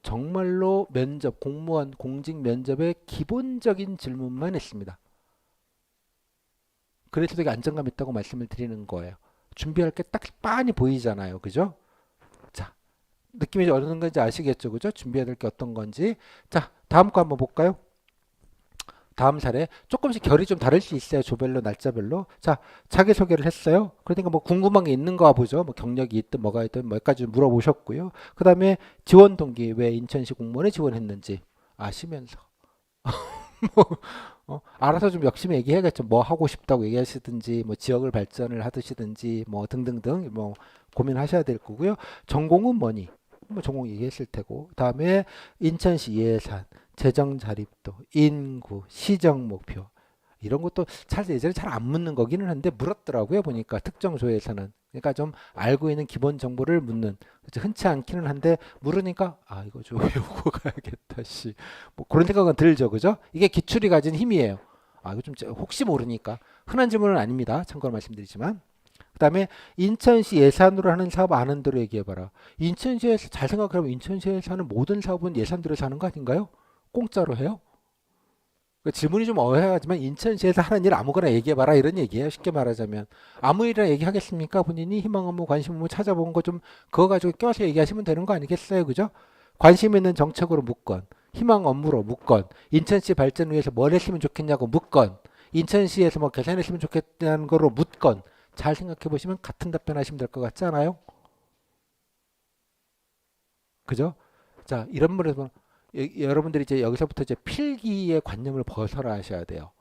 면접 공무원 공직 면접의 기본적인 질문만 했습니다. 그래서 되게 안정감 있다고 말씀을 드리는 거예요. 준비할 게 딱 빤히 보이잖아요. 그죠? 자, 느낌이 어느 건지 아시겠죠? 그죠? 준비해야 될 게 어떤 건지. 자, 다음 거 한번 볼까요? 다음 사례 조금씩 결이 좀 다를 수 있어요. 조별로 날짜별로. 자, 자기소개를 했어요. 그러니까 뭐 궁금한 게 있는가 보죠. 뭐 경력이 있든 뭐가 있든 몇 가지 물어보셨고요. 그 다음에 지원 동기 왜 인천시 공무원에 지원했는지 아시면서 뭐, 알아서 좀 열심히 얘기해야겠죠. 뭐 하고 싶다고 얘기하시든지 뭐 지역을 발전을 하시든지 뭐 등등등 뭐 고민하셔야 될 거고요. 전공은 뭐니? 뭐 전공 얘기했을 테고. 다음에 인천시 예산 재정 자립도, 인구, 시정 목표 이런 것도 예전에 잘 안 묻는 거기는 한데 물었더라고요. 보니까 특정조에서는 그러니까 좀 알고 있는 기본 정보를 묻는 흔치 않기는 한데 물으니까 아 이거 좀 외우고 가야겠다 뭐 그런 생각은 들죠. 그죠? 이게 기출이 가진 힘이에요. 아 이거 좀 혹시 모르니까 흔한 질문은 아닙니다. 참고로 말씀드리지만 그다음에 인천시 예산으로 하는 사업 아는 대로 얘기해봐라. 인천시에서 잘 생각하면 인천시에서 하는 모든 사업은 예산 들여서 하는 거 아닌가요? 공짜로 해요? 그 질문이 좀 어해하지만 인천시에서 하는 일 아무거나 얘기해봐라 이런 얘기예요. 쉽게 말하자면 아무 일이나 얘기하겠습니까? 본인이 희망 업무 관심 업무 찾아본 거 좀 그거 가지고 껴서 얘기하시면 되는 거 아니겠어요? 그죠? 관심 있는 정책으로 묻건 희망 업무로 묻건 인천시 발전을 위해서 뭘 했으면 좋겠냐고 묻건 인천시에서 뭐 개선했으면 좋겠다는 거로 묻건 잘 생각해 보시면 같은 답변 하시면 될 것 같지 않아요? 그죠? 자, 이런 말에서 여러분들이 이제 여기서부터 이제 필기의 관념을 벗어나셔야 돼요.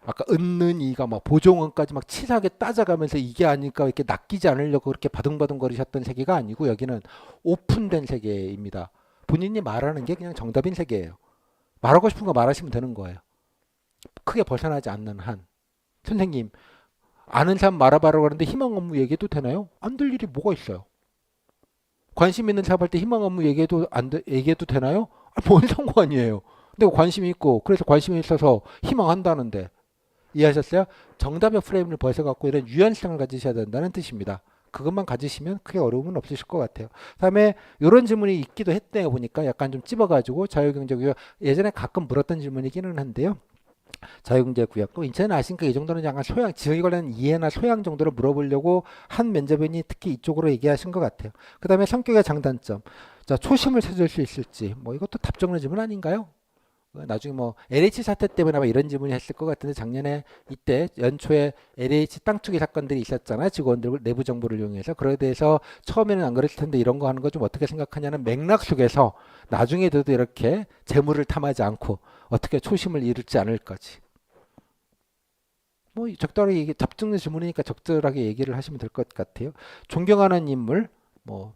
아까 은는 이가 막 보종원까지 막 치사하게 따져가면서 이게 아닐까 이렇게 낚이지 않으려고 그렇게 바둥바둥거리셨던 세계가 아니고 여기는 오픈된 세계입니다. 본인이 말하는 게 그냥 정답인 세계예요. 말하고 싶은 거 말하시면 되는 거예요. 크게 벗어나지 않는 한. 선생님, 아는 사람 말아봐라고 하는데 희망 업무 얘기해도 되나요? 안 될 일이 뭐가 있어요? 관심 있는 사람 할 때 희망 업무 얘기해도 얘기해도 되나요? 뭔 상관이에요? 내가 관심이 있고 그래서 관심이 있어서 희망한다는데 이해하셨어요? 정답의 프레임을 벗어갖고 이런 유연성을 가지셔야 된다는 뜻입니다. 그것만 가지시면 크게 어려움은 없으실 것 같아요. 다음에 이런 질문이 있기도 했대요. 보니까 약간 좀 찝어가지고 자유경제구역 예전에 가끔 물었던 질문이기는 한데요. 자유경제구역 또 인천은 아시니까 이 정도는 약간 소양 지역에 관련 이해나 소양 정도로 물어보려고 한 면접인이 특히 이쪽으로 얘기하신 것 같아요. 그 다음에 성격의 장단점. 자, 초심을 찾을 수 있을지 뭐 이것도 답정너 질문 아닌가요? 나중에 뭐 LH 사태 때문에 아마 이런 질문이 했을 것 같은데 작년에 이때 연초에 LH 땅 투기 사건들이 있었잖아요. 직원들 내부 정보를 이용해서 그에 대해서 처음에는 안 그랬을 텐데 이런 거 하는 거 좀 어떻게 생각하냐는 맥락 속에서 나중에 돼도 이렇게 재물을 탐하지 않고 어떻게 초심을 잃지 않을까지. 뭐 적절하게 잡증의 질문이니까 적절하게 얘기를 하시면 될 것 같아요. 존경하는 인물 뭐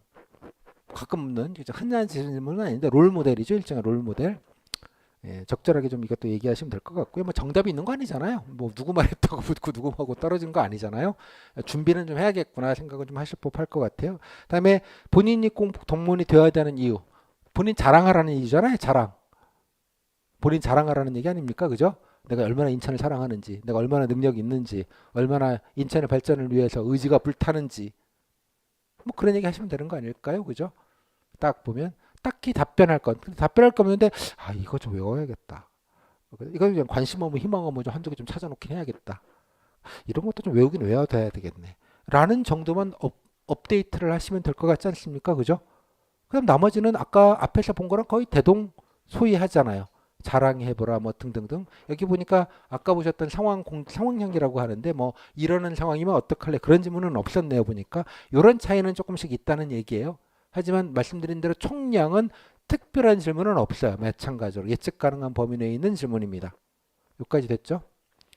가끔은 흔한 질문은 아닌데 롤 모델이죠. 일종의 롤 모델. 예, 적절하게 좀 이것도 얘기하시면 될 것 같고요. 뭐 정답이 있는 거 아니잖아요. 뭐 누구 말했다고 붙고 누구하고 떨어진 거 아니잖아요. 준비는 좀 해야겠구나 생각을 좀 하실 법할 것 같아요. 그다음에 본인이 꼭 동문이 되어야 되는 이유. 본인 자랑하라는 이유잖아요. 자랑. 본인 자랑하라는 얘기 아닙니까? 그죠? 내가 얼마나 인천을 사랑하는지, 내가 얼마나 능력이 있는지, 얼마나 인천의 발전을 위해서 의지가 불타는지, 뭐 그런 얘기 하시면 되는 거 아닐까요? 그죠? 딱 보면 딱히 답변할 건 답변할 거 없는데 아 이거 좀 외워야겠다. 이거 그냥 관심 업무, 희망 업무 좀 한두 개 좀 찾아놓긴 해야겠다. 이런 것도 좀 외우긴 외워야 되겠네. 라는 정도만 업데이트를 하시면 될 것 같지 않습니까? 그죠? 그럼 나머지는 아까 앞에서 본 거랑 거의 대동소이하잖아요. 자랑해보라 뭐 등등등. 여기 보니까 아까 보셨던 상황형이라고 하는데 뭐 이러는 상황이면 어떡할래 그런 질문은 없었네요. 보니까 이런 차이는 조금씩 있다는 얘기예요. 하지만 말씀드린 대로 총량은 특별한 질문은 없어요. 마찬가지로 예측 가능한 범위 내에 있는 질문입니다. 여기까지 됐죠?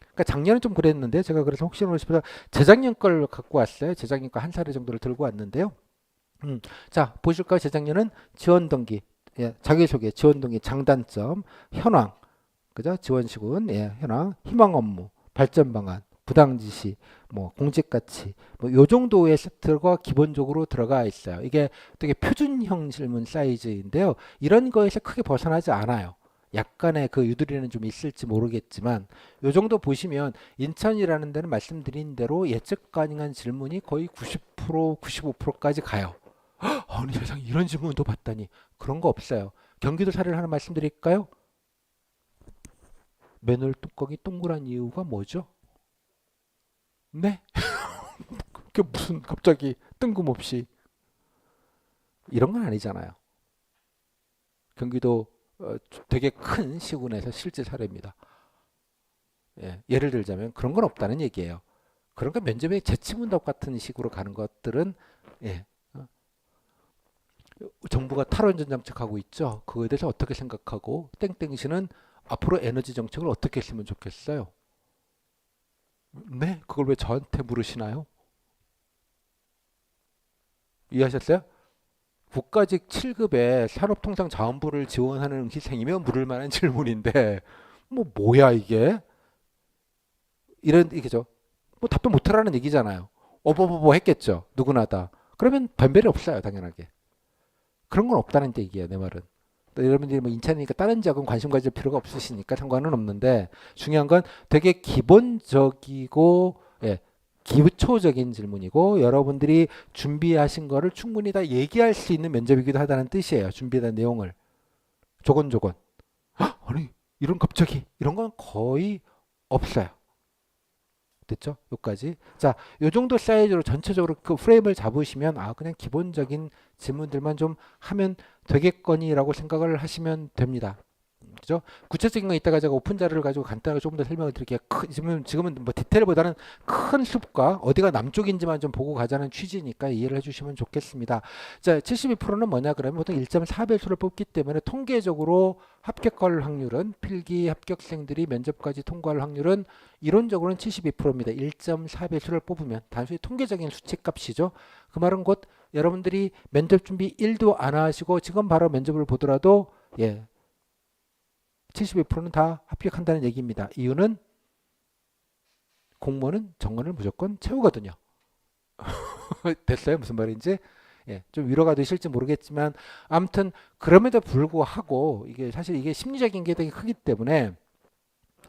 그러니까 작년은 좀 그랬는데 제가 그래서 혹시나 싶어서 재작년 걸 갖고 왔어요. 재작년 거 한 사례 정도를 들고 왔는데요. 자, 보실까요? 재작년은 지원 동기, 예, 자기소개, 지원 동기, 장단점, 현황, 그죠? 지원 시군, 예, 현황, 희망 업무, 발전 방안, 부당 지시, 뭐 공직 가치, 뭐 요 정도의 세트가 기본적으로 들어가 있어요. 이게 되게 표준형 질문 사이즈인데요. 이런 거에서 크게 벗어나지 않아요. 약간의 그 유두리는 좀 있을지 모르겠지만 요 정도 보시면 인천이라는 데는 말씀드린 대로 예측 가능한 질문이 거의 90%, 95%까지 가요. 아니 세상에 이런 질문도 봤다니 그런 거 없어요. 경기도 사례를 하나 말씀드릴까요? 맨홀 뚜껑이 동그란 이유가 뭐죠? 네? 그게 무슨 갑자기 뜬금없이 이런 건 아니잖아요. 경기도 되게 큰 시군에서 실제 사례입니다. 예, 예를 들자면 그런 건 없다는 얘기예요. 그러니까 면접에 재치문답 같은 식으로 가는 것들은 예, 정부가 탈원전 정책하고 있죠. 그거에 대해서 어떻게 생각하고 땡땡씨는 앞으로 에너지 정책을 어떻게 했으면 좋겠어요? 네? 그걸 왜 저한테 물으시나요? 이해하셨어요? 국가직 7급에 산업통상자원부를 지원하는 희생이면 물을 만한 질문인데 뭐야 이게? 이런 얘기죠. 뭐 답변 못하라는 얘기잖아요. 어버버버 했겠죠. 누구나 다. 그러면 변별이 없어요. 당연하게. 그런 건 없다는 얘기예요. 내 말은. 여러분들이 뭐 인천이니까 다른 지역은 관심 가질 필요가 없으시니까 상관은 없는데 중요한 건 되게 기본적이고 예, 기초적인 질문이고 여러분들이 준비하신 거를 충분히 다 얘기할 수 있는 면접이기도 하다는 뜻이에요. 준비한 내용을 조곤조곤. 아니 이런 갑자기 이런 건 거의 없어요. 됐죠? 여기까지. 자, 요 정도 사이즈로 전체적으로 그 프레임을 잡으시면 아 그냥 기본적인 질문들만 좀 하면 되겠거니라고 생각을 하시면 됩니다. 그죠? 구체적인 건 이따가 제가 오픈 자료를 가지고 간단하게 조금 더 설명을 드릴게요. 지금은 뭐 디테일보다는 큰 숲과 어디가 남쪽인지만 좀 보고 가자는 취지니까 이해를 해주시면 좋겠습니다. 자, 72%는 뭐냐 그러면 보통 1.4배수를 뽑기 때문에 통계적으로 합격할 확률은 필기 합격생들이 면접까지 통과할 확률은 이론적으로는 72%입니다. 1.4배수를 뽑으면 단순히 통계적인 수치값이죠. 그 말은 곧 여러분들이 면접 준비 1도 안 하시고 지금 바로 면접을 보더라도 72%는 다 합격한다는 얘기입니다. 이유는 공무원은 정원을 무조건 채우거든요. 됐어요? 무슨 말인지? 좀 위로가 되실지 모르겠지만 아무튼 그럼에도 불구하고 이게 사실 이게 심리적인 게 되게 크기 때문에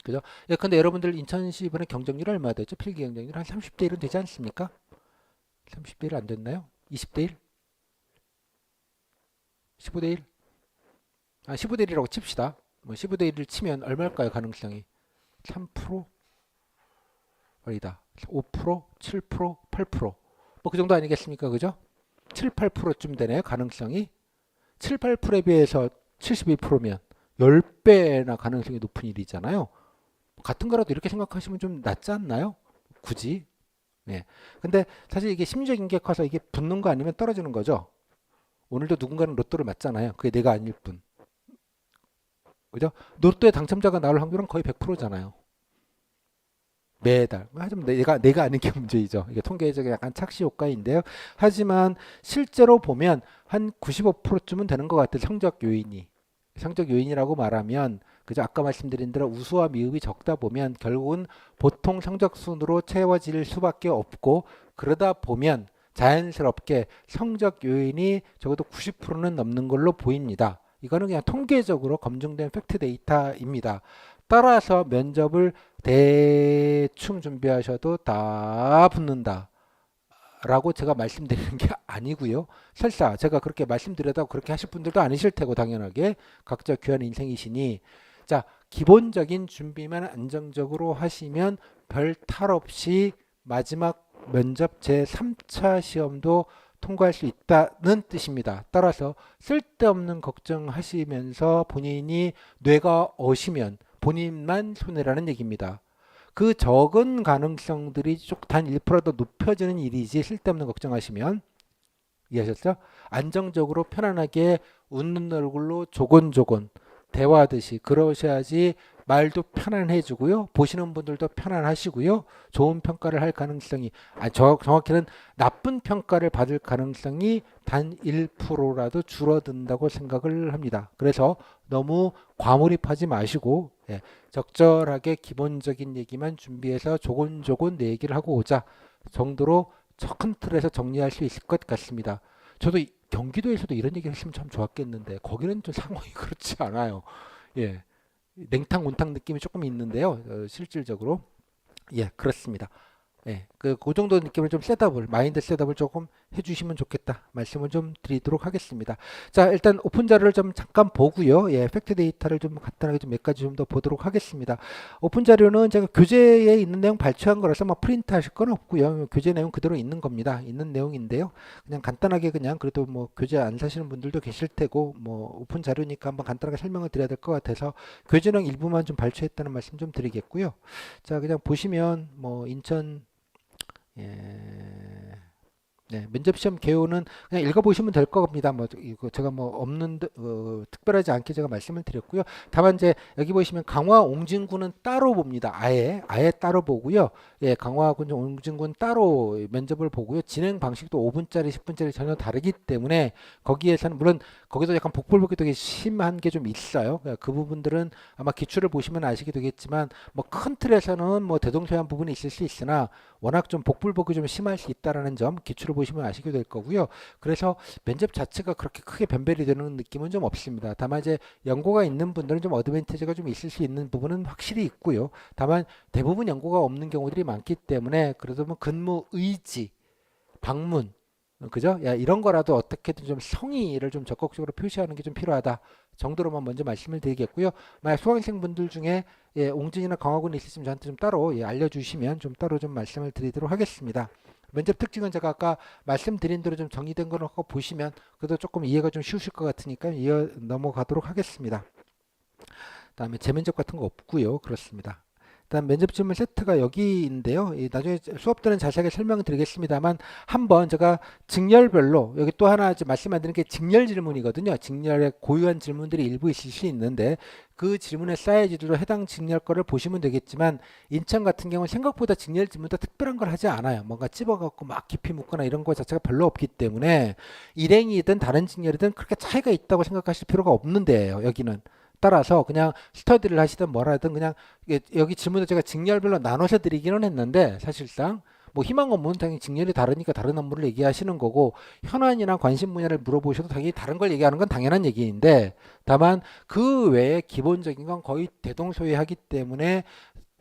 그죠? 근데 여러분들 인천시 이번에 경쟁률 얼마 되죠? 필기 경쟁률 한 30대 1은 되지 않습니까? 30대 1 안 됐나요? 20대 1? 15대 1? 15대 1이라고 칩시다. 뭐 15대 1을 치면 얼마일까요? 가능성이 3%? 아니다. 5%? 7%? 8%? 뭐 그 정도 아니겠습니까? 그죠? 7, 8%쯤 되네요. 가능성이. 7, 8%에 비해서 72%면 10배나 가능성이 높은 일이잖아요. 같은 거라도 이렇게 생각하시면 좀 낫지 않나요? 굳이. 근데 사실 이게 심리적인 게 커서 이게 붙는 거 아니면 떨어지는 거죠. 오늘도 누군가는 로또를 맞잖아요. 그게 내가 아닐 뿐. 그죠? 로또의 당첨자가 나올 확률은 거의 100%잖아요. 매달. 하지만 내가 아는 게 문제이죠. 이게 통계적인 약간 착시 효과인데요. 하지만 실제로 보면 한 95%쯤은 되는 것 같아요. 성적 요인이. 성적 요인이라고 말하면 그죠? 아까 말씀드린 대로 우수와 미흡이 적다 보면 결국은 보통 성적 순으로 채워질 수밖에 없고 그러다 보면 자연스럽게 성적 요인이 적어도 90%는 넘는 걸로 보입니다. 이거는 그냥 통계적으로 검증된 팩트 데이터입니다. 따라서 면접을 대충 준비하셔도 다 붙는다. 라고 제가 말씀드리는 게 아니고요. 설사 제가 그렇게 말씀드려도 그렇게 하실 분들도 아니실 테고 당연하게 각자 귀한 인생이시니 자 기본적인 준비만 안정적으로 하시면 별 탈 없이 마지막 면접 제3차 시험도 통과할 수 있다는 뜻입니다. 따라서 쓸데없는 걱정하시면서 본인이 뇌가 어시면 본인만 손해라는 얘기입니다. 그 적은 가능성들이 단 1%더 높여지는 일이지 쓸데없는 걱정하시면 이해하셨죠? 안정적으로 편안하게 웃는 얼굴로 조곤조곤 대화하듯이 그러셔야지 말도 편안해지고요. 보시는 분들도 편안하시고요. 좋은 평가를 할 가능성이 정확히는 나쁜 평가를 받을 가능성이 단 1%라도 줄어든다고 생각을 합니다. 그래서 너무 과몰입하지 마시고 적절하게 기본적인 얘기만 준비해서 조곤조곤 내 얘기를 하고 오자 정도로 큰 틀에서 정리할 수 있을 것 같습니다. 저도 경기도에서도 이런 얘기 했으면 참 좋았겠는데 거기는 좀 상황이 그렇지 않아요. 예, 냉탕 온탕 느낌이 조금 있는데요. 실질적으로 그렇습니다. 그 정도 느낌을 좀 마인드 셋업을 조금 해주시면 좋겠다 말씀을 좀 드리도록 하겠습니다. 자, 일단 오픈 자료를 좀 잠깐 보고요. 팩트 데이터를 좀 간단하게 좀 몇 가지 좀 더 보도록 하겠습니다. 오픈 자료는 제가 교재에 있는 내용 발췌한 거라서 뭐 프린트 하실 건 없고요. 교재 내용 그대로 있는 겁니다. 있는 내용인데요. 그냥 간단하게 그냥 그래도 뭐 교재 안 사시는 분들도 계실 테고 뭐 오픈 자료니까 한번 간단하게 설명을 드려야 될 것 같아서 교재 내용 일부만 좀 발췌했다는 말씀 좀 드리겠고요. 자, 그냥 보시면 뭐 인천 예. 면접 시험 개요는 그냥 읽어보시면 될 겁니다. 뭐 이거 제가 뭐 없는 특별하지 않게 제가 말씀을 드렸고요. 다만 이제 여기 보시면 강화 옹진군은 따로 봅니다. 아예 따로 보고요. 강화군 옹진군 따로 면접을 보고요. 진행 방식도 5분짜리, 10분짜리 전혀 다르기 때문에 거기에서는 물론 거기도 약간 복불복이 되게 심한 게 좀 있어요. 그 부분들은 아마 기출을 보시면 아시게 되겠지만 뭐 큰 틀에서는 뭐 대동소이한 부분이 있을 수 있으나 워낙 좀 복불복이 좀 심할 수 있다라는 점 기출을 보시면 아시게 될 거고요. 그래서 면접 자체가 그렇게 크게 변별이 되는 느낌은 좀 없습니다. 다만 이제 연고가 있는 분들은 좀 어드밴티지가 좀 있을 수 있는 부분은 확실히 있고요. 다만 대부분 연고가 없는 경우들이 많기 때문에 그래도 뭐 근무 의지, 방문 그죠? 이런 거라도 어떻게든 좀 성의를 좀 적극적으로 표시하는 게 좀 필요하다 정도로만 먼저 말씀을 드리겠고요. 만약 수강생분들 중에 옹진이나 강화군이 있으시면 저한테 좀 따로 알려주시면 좀 따로 좀 말씀을 드리도록 하겠습니다. 면접 특징은 제가 아까 말씀드린 대로 좀 정리된 걸 보시면 그래도 조금 이해가 좀 쉬우실 것 같으니까 넘어가도록 하겠습니다. 그다음에 재면접 같은 거 없고요. 그렇습니다. 일단 면접 질문 세트가 여기인데요. 나중에 수업 때는 자세하게 설명을 드리겠습니다만 한번 제가 직렬별로 여기 또 하나 말씀 안 드린 게 직렬 질문이거든요. 직렬에 고유한 질문들이 일부 있을 수 있는데 그 질문의 사이즈로 해당 직렬 거를 보시면 되겠지만 인천 같은 경우는 생각보다 직렬 질문도 특별한 걸 하지 않아요. 뭔가 찝어갖고 막 깊이 묻거나 이런 거 자체가 별로 없기 때문에 일행이든 다른 직렬이든 그렇게 차이가 있다고 생각하실 필요가 없는데요. 여기는. 따라서 그냥 스터디를 하시든 뭐라든 그냥 여기 질문을 제가 직렬별로 나눠서 드리기는 했는데 사실상 뭐 희망 업무는 당연히 직렬이 다르니까 다른 업무를 얘기하시는 거고 현안이나 관심 분야를 물어보셔도 당연히 다른 걸 얘기하는 건 당연한 얘기인데 다만 그 외에 기본적인 건 거의 대동소이하기 때문에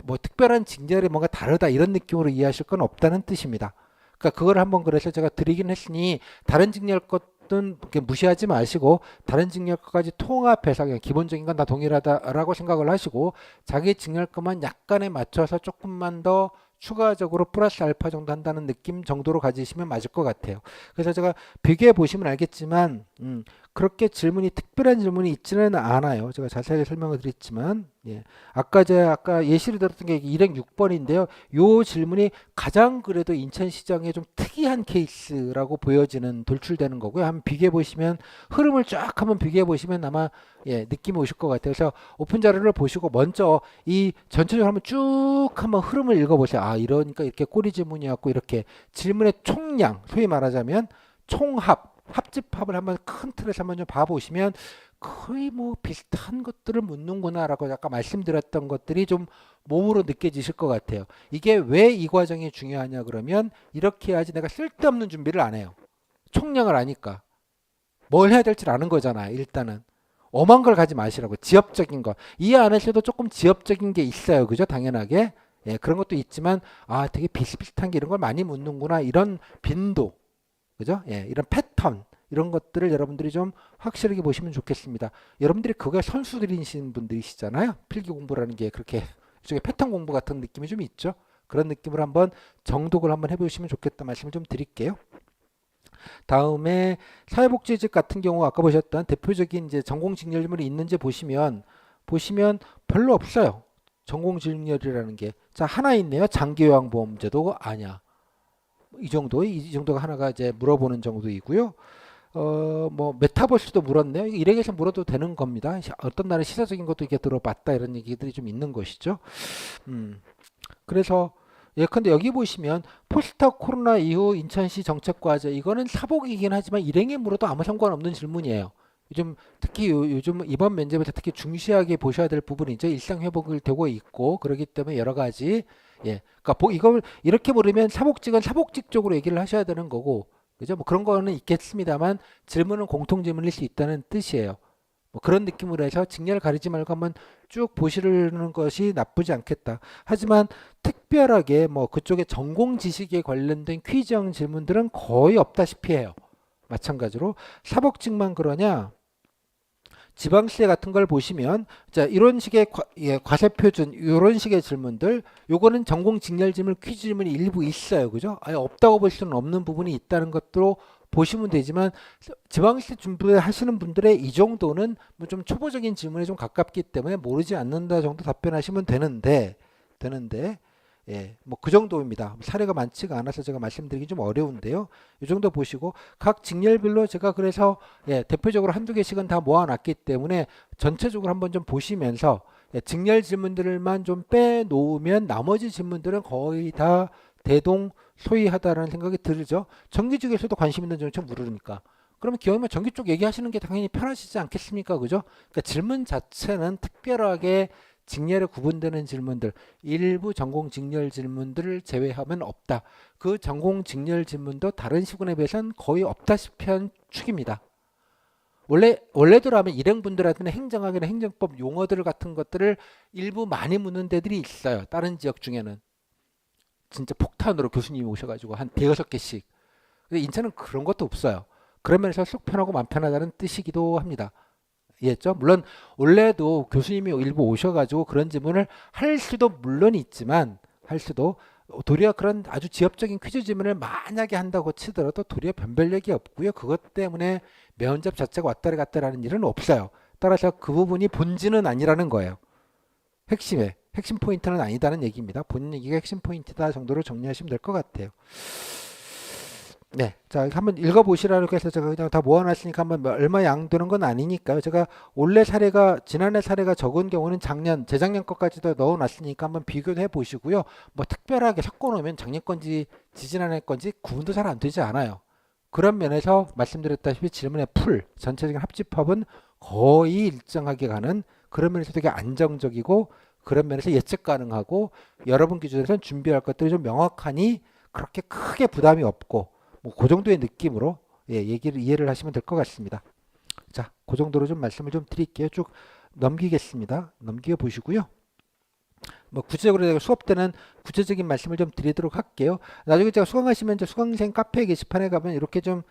뭐 특별한 직렬이 뭔가 다르다 이런 느낌으로 이해하실 건 없다는 뜻입니다. 그러니까 그걸 한번 그래서 제가 드리긴 했으니 다른 직렬 것은 이렇게 무시하지 마시고 다른 직렬 것까지 통합해서 그냥 기본적인 건 다 동일하다라고 생각을 하시고 자기 직렬 것만 약간에 맞춰서 조금만 더 추가적으로 플러스 알파 정도 한다는 느낌 정도로 가지시면 맞을 것 같아요. 그래서 제가 비교해 보시면 알겠지만 그렇게 질문이 특별한 질문이 있지는 않아요. 제가 자세하게 설명을 드렸지만 아까 예시를 들었던 게 206번인데요. 요 질문이 가장 그래도 인천시장에 좀 특이한 케이스라고 보여지는 돌출되는 거고요. 한번 비교해 보시면 흐름을 쫙 한번 비교해 보시면 아마 느낌이 오실 것 같아요. 그래서 오픈 자료를 보시고 먼저 이 전체적으로 한번 쭉 한번 흐름을 읽어보세요. 아 이러니까 이렇게 꼬리 질문이었고 이렇게 질문의 총량 소위 말하자면 총합 합집합을 한번 큰 틀에서 한번 좀 봐보시면 거의 뭐 비슷한 것들을 묻는구나라고 아까 말씀드렸던 것들이 좀 몸으로 느껴지실 것 같아요. 이게 왜 이 과정이 중요하냐 그러면 이렇게 해야지 내가 쓸데없는 준비를 안 해요. 총량을 아니까 뭘 해야 될지 아는 거잖아요. 일단은 엄한 걸 가지 마시라고 지엽적인 거 이해 안 하셔도 조금 지엽적인 게 있어요. 그죠? 당연하게 그런 것도 있지만 아 되게 비슷비슷한 게 이런 걸 많이 묻는구나 이런 빈도 그죠? 이런 패턴 이런 것들을 여러분들이 좀 확실하게 보시면 좋겠습니다. 여러분들이 그게 선수들이신 분들이시잖아요. 필기 공부라는 게 그렇게 일종의 패턴 공부 같은 느낌이 좀 있죠. 그런 느낌으로 한번 정독을 한번 해보시면 좋겠다 말씀을 좀 드릴게요. 다음에 사회복지직 같은 경우 아까 보셨던 대표적인 이제 전공직렬 질문이 있는지 보시면 별로 없어요. 전공직렬이라는 게 자 하나 있네요. 장기요양보험제도 아냐. 이 정도가 하나가 이제 물어보는 정도이고요. 뭐 메타버스도 물었네요. 일행에서 물어도 되는 겁니다. 어떤 날은 시사적인 것도 이게 들어봤다 이런 얘기들이 좀 있는 것이죠. 그래서 예컨대 여기 보시면 포스트 코로나 이후 인천시 정책과제 이거는 사복이긴 하지만 일행에 물어도 아무 상관없는 질문이에요. 요즘 특히 요즘 이번 면접에서 특히 중시하게 보셔야 될 부분이죠. 일상 회복을 되고 있고 그렇기 때문에 여러 가지 그러니까 이걸 이렇게 물으면 사복직은 사복직 쪽으로 얘기를 하셔야 되는 거고 그죠? 뭐 그런 거는 있겠습니다만 질문은 공통 질문일 수 있다는 뜻이에요. 뭐 그런 느낌으로 해서 직렬 가리지 말고 한번 쭉 보시는 것이 나쁘지 않겠다. 하지만 특별하게 뭐 그쪽에 전공 지식에 관련된 퀴즈형 질문들은 거의 없다시피 해요. 마찬가지로 사복직만 그러냐? 지방세 같은 걸 보시면 자 이런 식의 과세 표준 이런 식의 질문들 요거는 전공 직렬 질문 퀴즈 질문이 일부 있어요. 그죠? 아예 없다고 볼 수는 없는 부분이 있다는 것도 보시면 되지만 지방세 준비하시는 분들의 이 정도는 뭐 좀 초보적인 질문에 좀 가깝기 때문에 모르지 않는다 정도 답변하시면 되는데 뭐 그 정도입니다. 사례가 많지가 않아서 제가 말씀드리기 좀 어려운데요. 이 정도 보시고 각 직렬별로 제가 그래서 대표적으로 한두 개씩은 다 모아놨기 때문에 전체적으로 한번 좀 보시면서 직렬 질문들만 좀 빼놓으면 나머지 질문들은 거의 다 대동소이하다라는 생각이 들죠. 전기 쪽에서도 관심 있는 점을 좀 물으니까. 그러면 기왕이면 전기 쪽 얘기하시는 게 당연히 편하시지 않겠습니까? 그죠? 그러니까 질문 자체는 특별하게 직렬에 구분되는 질문들 일부 전공 직렬 질문들을 제외하면 없다. 그 전공 직렬 질문도 다른 시군에 비해서는 거의 없다시피 한 축입니다. 원래대로 하면 일행분들한테는 행정학이나 행정법 용어들 같은 것들을 일부 많이 묻는 데들이 있어요. 다른 지역 중에는 진짜 폭탄으로 교수님이 오셔가지고 한 대여섯 개씩. 근데 인천은 그런 것도 없어요. 그런 면에서 속 편하고 맘 편하다는 뜻이기도 합니다. 이해했죠? 물론 원래도 교수님이 일부 오셔가지고 그런 질문을 할 수도 물론 있지만 도리어 그런 아주 지엽적인 퀴즈 질문을 만약에 한다고 치더라도 도리어 변별력이 없고요. 그것 때문에 면접 자체가 왔다리 갔다라는 일은 없어요. 따라서 그 부분이 본질은 아니라는 거예요. 핵심 포인트는 아니다는 얘기입니다. 본인 얘기가 핵심 포인트다 정도로 정리하시면 될 것 같아요. 네, 자 한번 읽어보시라고 해서 제가 그냥 다 모아놨으니까 한번 얼마 양도는 건 아니니까요. 제가 올해 사례가 지난해 사례가 적은 경우는 작년, 재작년 것까지도 넣어놨으니까 한번 비교해 보시고요. 뭐 특별하게 섞어놓으면 작년 건지 지지난해 건지 구분도 잘 안 되지 않아요. 그런 면에서 말씀드렸다시피 질문의 풀, 전체적인 합집합은 거의 일정하게 가는 그런 면에서 되게 안정적이고 그런 면에서 예측 가능하고 여러분 기준에서는 준비할 것들이 좀 명확하니 그렇게 크게 부담이 없고 뭐 그 정도의 느낌으로 얘기를 이해를 하시면 될 것 같습니다. 자, 그 정도로 좀 말씀을 좀 드릴게요. 쭉 넘기겠습니다. 넘겨 보시고요. 뭐 구체적으로 제가 수업 때는 구체적인 말씀을 좀 드리도록 할게요. 나중에 제가 수강하시면 이제 수강생 카페 게시판에 가면 이렇게 좀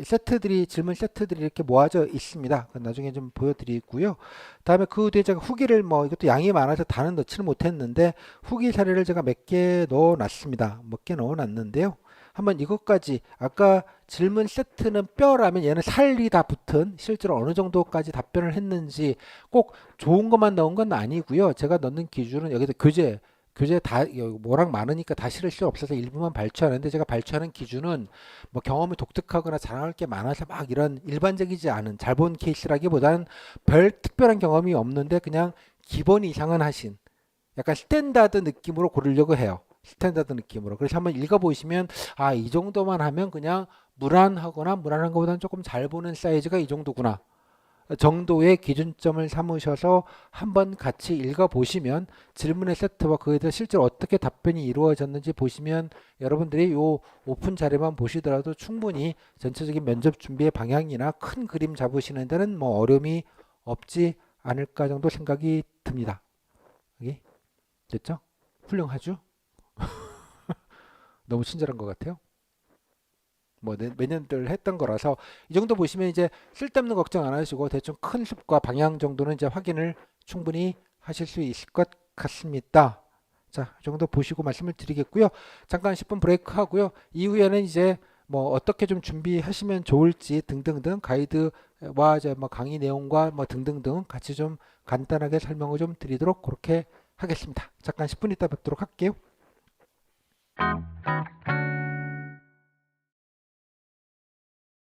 세트들이 질문 세트들이 이렇게 모아져 있습니다. 나중에 좀 보여드리고요. 다음에 그 뒤에 제가 후기를 뭐 이것도 양이 많아서 다는 넣지는 못했는데 후기 사례를 제가 몇 개 넣어놨습니다. 몇 개 넣어놨는데요. 한번 이것까지 아까 질문 세트는 뼈라면 얘는 살이 다 붙은 실제로 어느 정도까지 답변을 했는지 꼭 좋은 것만 넣은 건 아니고요. 제가 넣는 기준은 여기서 교재 다 뭐랑 많으니까 다 실을 수 없어서 일부만 발췌하는데 제가 발췌하는 기준은 뭐 경험이 독특하거나 자랑할 게 많아서 막 이런 일반적이지 않은 잘 본 케이스라기보다는 별 특별한 경험이 없는데 그냥 기본 이상은 하신 약간 스탠다드 느낌으로 고르려고 해요. 스탠다드 느낌으로. 그래서 한번 읽어보시면 아, 이 정도만 하면 그냥 무난하거나 무난한 것보다는 조금 잘 보는 사이즈가 이 정도구나 정도의 기준점을 삼으셔서 한번 같이 읽어보시면 질문의 세트와 그에 대해 실제로 어떻게 답변이 이루어졌는지 보시면 여러분들이 요 오픈 자료만 보시더라도 충분히 전체적인 면접 준비의 방향이나 큰 그림 잡으시는 데는 뭐 어려움이 없지 않을까 정도 생각이 듭니다. 여기 됐죠? 훌륭하죠? 너무 친절한 것 같아요. 뭐 몇 년들 했던 거라서 이 정도 보시면 이제 쓸데없는 걱정 안 하시고 대충 큰 숲과 방향 정도는 이제 확인을 충분히 하실 수 있을 것 같습니다. 자, 이 정도 보시고 말씀을 드리겠고요. 잠깐 10분 브레이크 하고요. 이후에는 이제 뭐 어떻게 좀 준비하시면 좋을지 등등등 가이드와 이제 뭐 강의 내용과 뭐 등등등 같이 좀 간단하게 설명을 좀 드리도록 그렇게 하겠습니다. 잠깐 10분 있다 뵙도록 할게요.